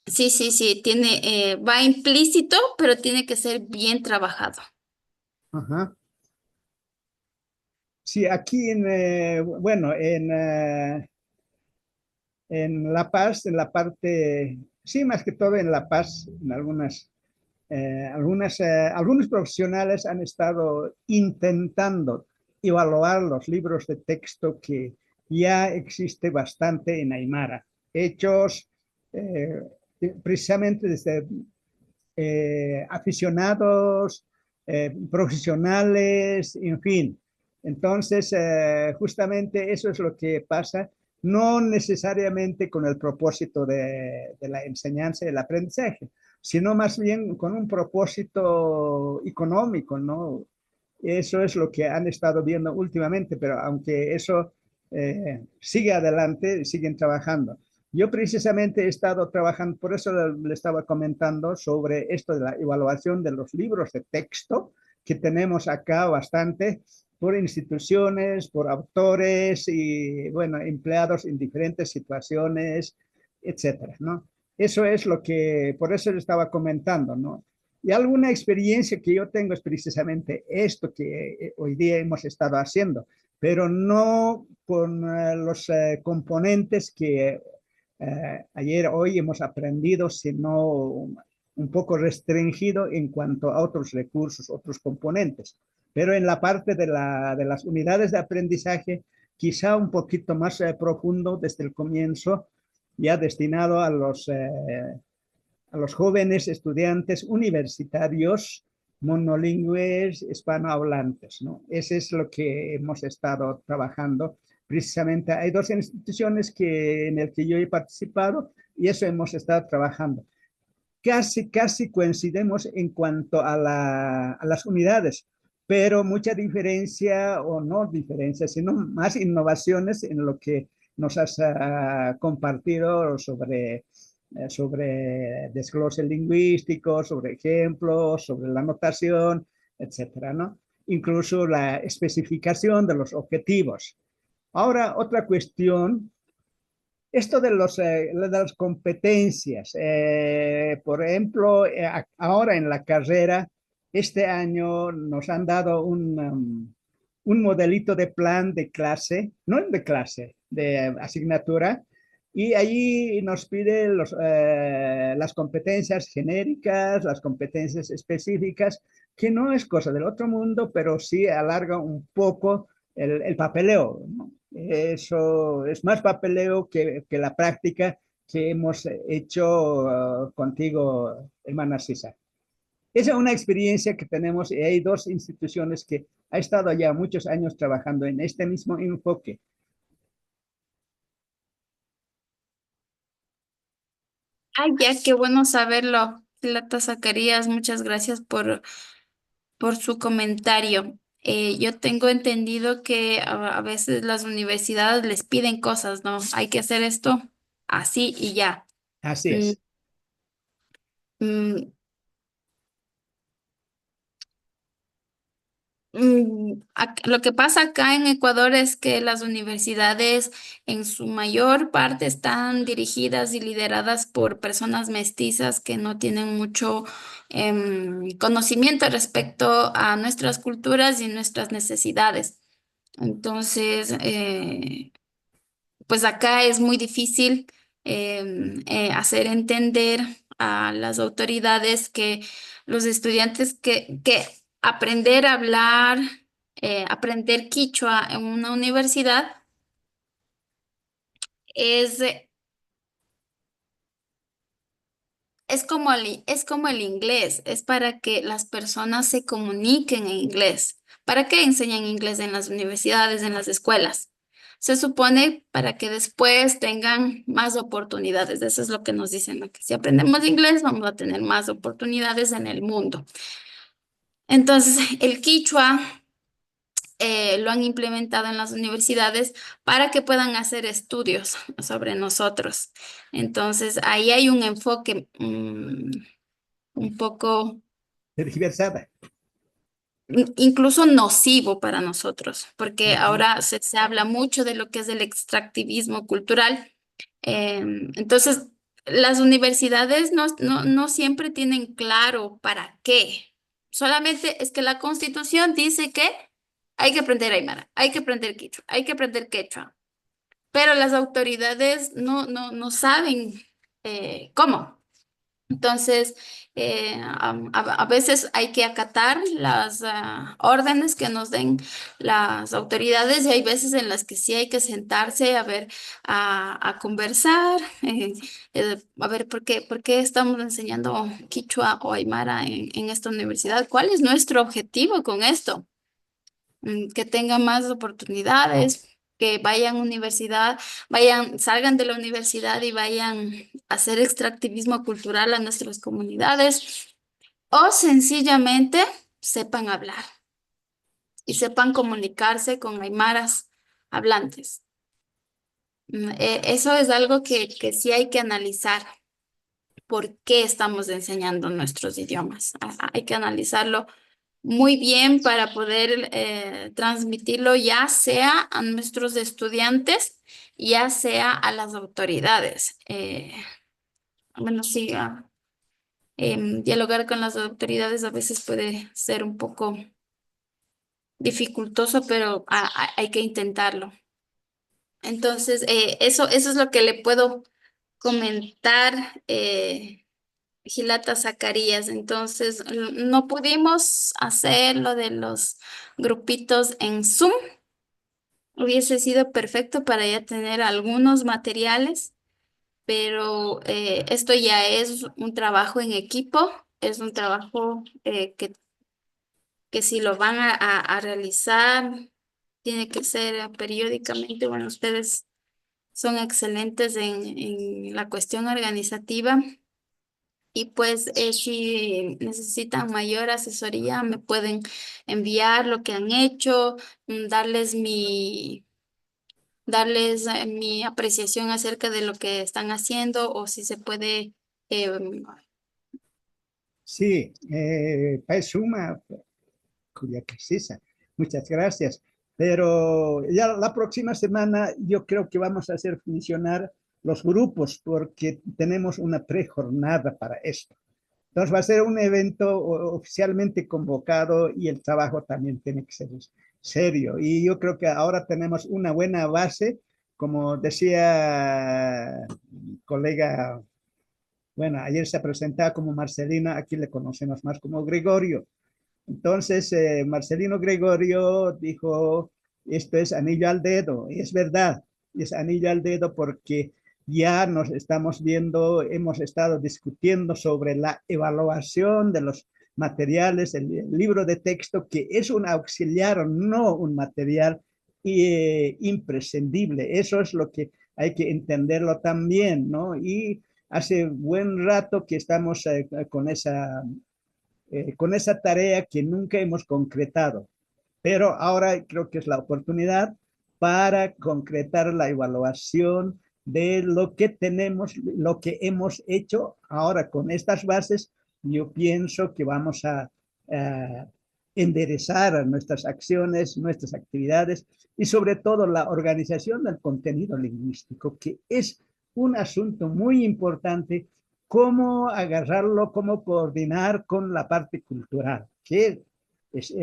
Sí, sí, sí, va implícito, pero tiene que ser bien trabajado. Ajá. Sí, aquí bueno, en La Paz, en la parte, sí, más que todo en La Paz, en algunos profesionales han estado intentando evaluar los libros de texto que ya existe bastante en Aymara, hechos eh, precisamente desde aficionados, profesionales, en fin. Entonces, justamente eso es lo que pasa, no necesariamente con el propósito de la enseñanza y el aprendizaje, sino más bien con un propósito económico, ¿no? Eso es lo que han estado viendo últimamente, pero aunque eso sigue adelante, siguen trabajando. Yo precisamente he estado trabajando, por eso le estaba comentando sobre esto de la evaluación de los libros de texto, que tenemos acá bastante, por instituciones, por autores y, bueno, empleados en diferentes situaciones, etcétera, ¿no? Eso es lo que, por eso le estaba comentando, ¿no? Y alguna experiencia que yo tengo es precisamente esto que hoy día hemos estado haciendo, pero no con los componentes que hoy hemos aprendido, sino un poco restringido en cuanto a otros recursos, otros componentes. Pero en la parte de las unidades de aprendizaje, quizá un poquito más profundo desde el comienzo, ya destinado a los jóvenes estudiantes universitarios monolingües hispanohablantes, ¿no? Ese es lo que hemos estado trabajando. Precisamente hay dos instituciones en las que yo he participado y eso hemos estado trabajando. Casi coincidimos en cuanto a las unidades, pero mucha diferencia, o no diferencia, sino más innovaciones en lo que nos has compartido sobre sobre desglose lingüístico, sobre ejemplos, sobre la notación, etcétera, ¿no? Incluso la especificación de los objetivos. Ahora, otra cuestión, esto de las competencias. Por ejemplo, ahora en la carrera, este año nos han dado un modelito de plan de clase, no de clase, de asignatura, y allí nos pide las competencias genéricas, las competencias específicas, que no es cosa del otro mundo, pero sí alarga un poco el papeleo, ¿no? Eso es más papeleo que la práctica que hemos hecho contigo, hermana Cisa. Esa es una experiencia que tenemos y hay dos instituciones que ha estado ya muchos años trabajando en este mismo enfoque. Ay, ya, qué bueno saberlo. Lata Zacarías, muchas gracias por su comentario. Yo tengo entendido que a veces las universidades les piden cosas, ¿no? Hay que hacer esto así y ya. Así Mm, es. mm, lo que pasa acá en Ecuador es que las universidades en su mayor parte están dirigidas y lideradas por personas mestizas que no tienen mucho conocimiento respecto a nuestras culturas y nuestras necesidades. Entonces, pues acá es muy difícil hacer entender a las autoridades que los estudiantes que aprender a hablar, aprender quichua en una universidad es, es como el inglés, es para que las personas se comuniquen en inglés. ¿Para qué enseñan inglés en las universidades, en las escuelas? Se supone para que después tengan más oportunidades. Eso es lo que nos dicen, ¿no? Que si aprendemos inglés vamos a tener más oportunidades en el mundo. Entonces, el quichua lo han implementado en las universidades para que puedan hacer estudios sobre nosotros. Entonces, ahí hay un enfoque un poco Tergiversada. incluso nocivo para nosotros, porque Ujú. ahora se habla mucho de lo que es el extractivismo cultural. Entonces, las universidades no siempre tienen claro para qué. Solamente es que la Constitución dice que hay que aprender aymara, hay que aprender quichua, hay que aprender quechua, pero las autoridades no saben cómo. Entonces, a veces hay que acatar las órdenes que nos den las autoridades y hay veces en las que sí hay que sentarse a ver, a conversar, a ver por qué estamos enseñando quichua o aymara en esta universidad. ¿Cuál es nuestro objetivo con esto? Que tengan más oportunidades, que vayan a universidad, salgan de la universidad y vayan a hacer extractivismo cultural a nuestras comunidades, o sencillamente sepan hablar y sepan comunicarse con aymaras hablantes. Eso es algo que sí hay que analizar. ¿Por qué estamos enseñando nuestros idiomas? Hay que analizarlo muy bien para poder transmitirlo ya sea a nuestros estudiantes, ya sea a las autoridades. Bueno, sí, dialogar con las autoridades a veces puede ser un poco dificultoso, pero hay que intentarlo. Entonces, eso es lo que le puedo comentar. Gilata Zacarías. Entonces, no pudimos hacer lo de los grupitos en Zoom. Hubiese sido perfecto para ya tener algunos materiales, pero esto ya es un trabajo en equipo, es un trabajo que si lo van a realizar, tiene que ser periódicamente. Bueno, ustedes son excelentes en la cuestión organizativa. Y pues si necesitan mayor asesoría, me pueden enviar lo que han hecho, darles mi darles mi apreciación acerca de lo que están haciendo o si se puede. Sí, Paisuma, cuya casisa. Muchas gracias. Pero ya la próxima semana yo creo que vamos a hacer funcionar los grupos porque tenemos una prejornada para esto. Entonces va a ser un evento oficialmente convocado y el trabajo también tiene que ser serio. Y yo creo que ahora tenemos una buena base, como decía mi colega, bueno, ayer se presentaba como Marcelina, aquí le conocemos más como Gregorio. Entonces, Marcelino Gregorio dijo, esto es anillo al dedo, y es verdad, es anillo al dedo porque ya nos estamos viendo, hemos estado discutiendo sobre la evaluación de los materiales, el libro de texto, que es un auxiliar, no un material imprescindible. Eso es lo que hay que entenderlo también, ¿no? Y hace buen rato que estamos con esa tarea que nunca hemos concretado. Pero ahora creo que es la oportunidad para concretar la evaluación de lo que tenemos, lo que hemos hecho. Ahora con estas bases, yo pienso que vamos a enderezar nuestras acciones, nuestras actividades y sobre todo la organización del contenido lingüístico, que es un asunto muy importante, cómo agarrarlo, cómo coordinar con la parte cultural, que es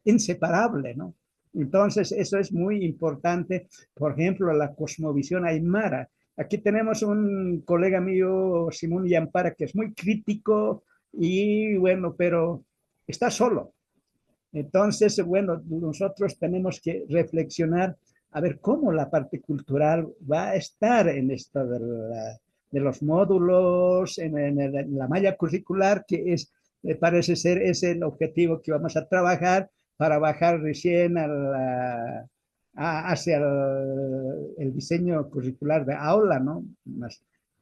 inseparable, ¿no? Entonces, eso es muy importante. Por ejemplo, la cosmovisión aymara. Aquí tenemos un colega mío, Simón Yampara, que es muy crítico y bueno, pero está solo. Entonces, bueno, nosotros tenemos que reflexionar a ver cómo la parte cultural va a estar en esto de los módulos, en la malla curricular, que es, parece ser ese el objetivo que vamos a trabajar para bajar recién hacia el diseño curricular de aula, ¿no?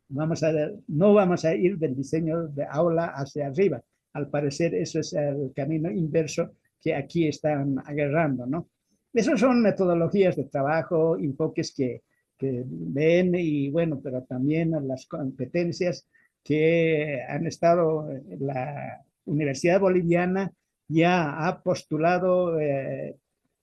No vamos a ir del diseño de aula hacia arriba. Al parecer, eso es el camino inverso que aquí están agarrando, ¿no? Esas son metodologías de trabajo, enfoques que ven y bueno, pero también las competencias que han estado, la Universidad Boliviana ya ha postulado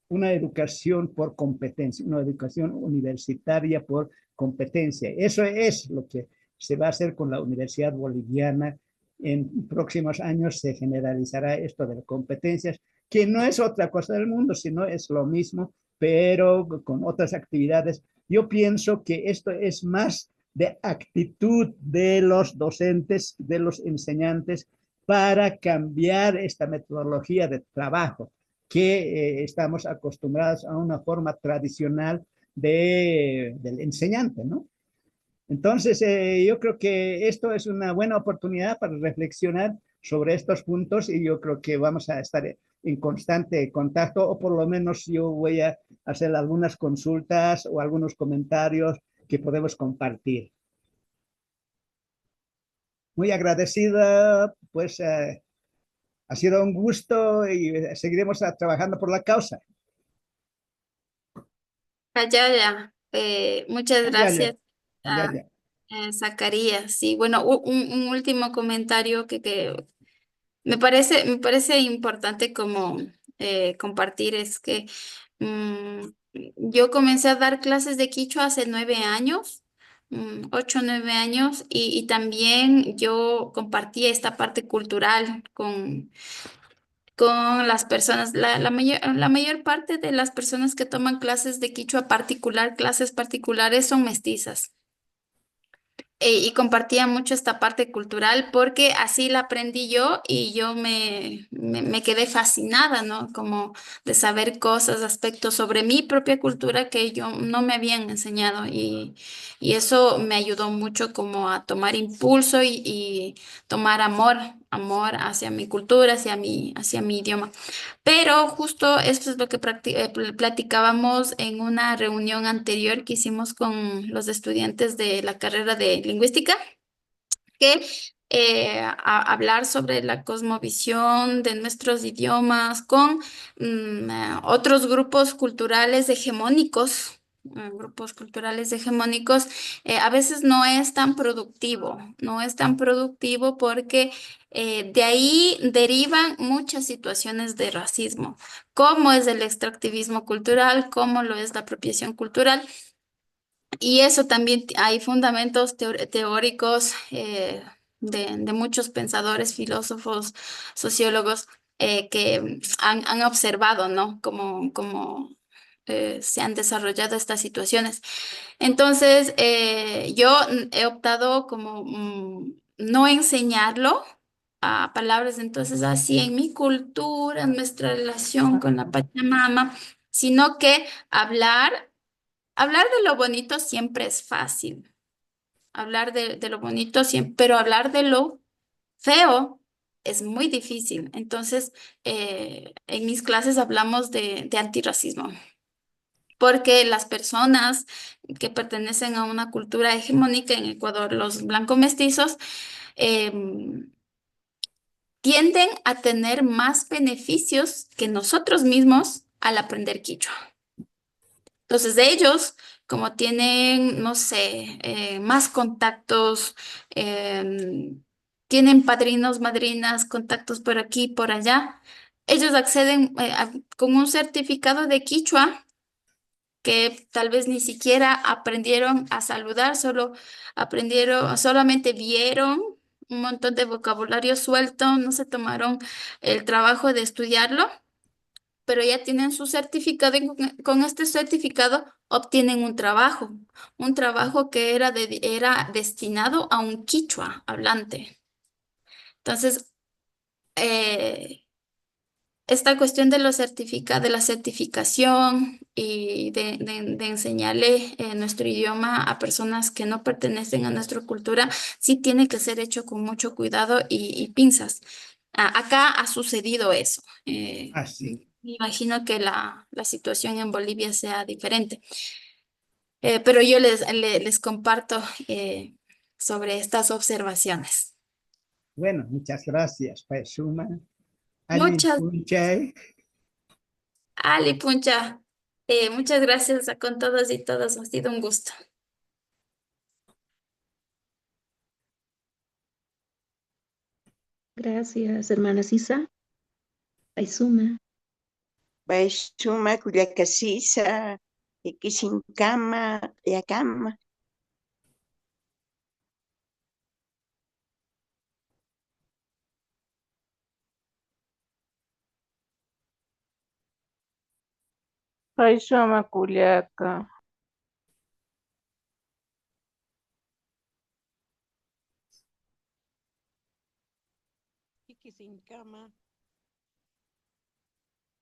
una educación por competencia, una educación universitaria por competencia. Eso es lo que se va a hacer con la Universidad Boliviana. En próximos años se generalizará esto de las competencias, que no es otra cosa del mundo, sino es lo mismo, pero con otras actividades. Yo pienso que esto es más de actitud de los docentes, de los enseñantes, para cambiar esta metodología de trabajo, que estamos acostumbrados a una forma tradicional del enseñante, ¿no? Entonces, yo creo que esto es una buena oportunidad para reflexionar sobre estos puntos y yo creo que vamos a estar en constante contacto o por lo menos yo voy a hacer algunas consultas o algunos comentarios que podemos compartir. Muy agradecida, pues ha sido un gusto y seguiremos trabajando por la causa. Ya. Muchas gracias. Ya. Zacarías, sí, bueno, un último comentario que me parece importante como compartir es que yo comencé a dar clases de quichua hace 9 años, 8 o 9 años, y también yo compartía esta parte cultural con las personas, la mayor parte de las personas que toman clases de quichua particular, clases particulares, son mestizas. Y compartía mucho esta parte cultural porque así la aprendí yo y yo me quedé fascinada, ¿no? Como de saber cosas, aspectos sobre mi propia cultura que yo no me habían enseñado y eso me ayudó mucho como a tomar impulso y tomar amor hacia mi cultura, hacia mi idioma. Pero justo esto es lo que platicábamos en una reunión anterior que hicimos con los estudiantes de la carrera de lingüística, que hablar sobre la cosmovisión de nuestros idiomas con otros grupos culturales hegemónicos grupos culturales hegemónicos, a veces no es tan productivo, no es tan productivo porque de ahí derivan muchas situaciones de racismo, como es el extractivismo cultural, como lo es la apropiación cultural. Y eso también hay fundamentos teóricos de muchos pensadores, filósofos, sociólogos que han observado, ¿no? Cómo se han desarrollado estas situaciones. Entonces, yo he optado como no enseñarlo a palabras, entonces así en mi cultura, en nuestra relación con la Pachamama, sino que hablar de lo bonito siempre es fácil. Hablar de lo bonito siempre, pero hablar de lo feo es muy difícil. Entonces, en mis clases hablamos de antirracismo, porque las personas que pertenecen a una cultura hegemónica en Ecuador, los blanco mestizos, em, tienden a tener más beneficios que nosotros mismos al aprender quichua. Entonces, ellos, como tienen, no sé, más contactos, tienen padrinos, madrinas, contactos por aquí, por allá, ellos acceden con un certificado de quichua que tal vez ni siquiera aprendieron a saludar, solo aprendieron, solamente vieron un montón de vocabulario suelto, no se tomaron el trabajo de estudiarlo, pero ya tienen su certificado y con este certificado obtienen un trabajo que era destinado a un quichua hablante. Entonces, esta cuestión de de la certificación y de enseñarle nuestro idioma a personas que no pertenecen a nuestra cultura, sí tiene que ser hecho con mucho cuidado y pinzas. Acá ha sucedido eso. Así. Me imagino que la situación en Bolivia sea diferente. Pero yo les comparto sobre estas observaciones. Bueno, muchas gracias, Paisuma. Ali Muchas, Punche. Ali Puncha, muchas gracias con todos y todas. Ha sido un gusto. Gracias, hermana Sisa. Paisuma. Paisuma Kullakasisa, Kisinkama, Yakama. Paisuma Kuliaka. Kisinkama.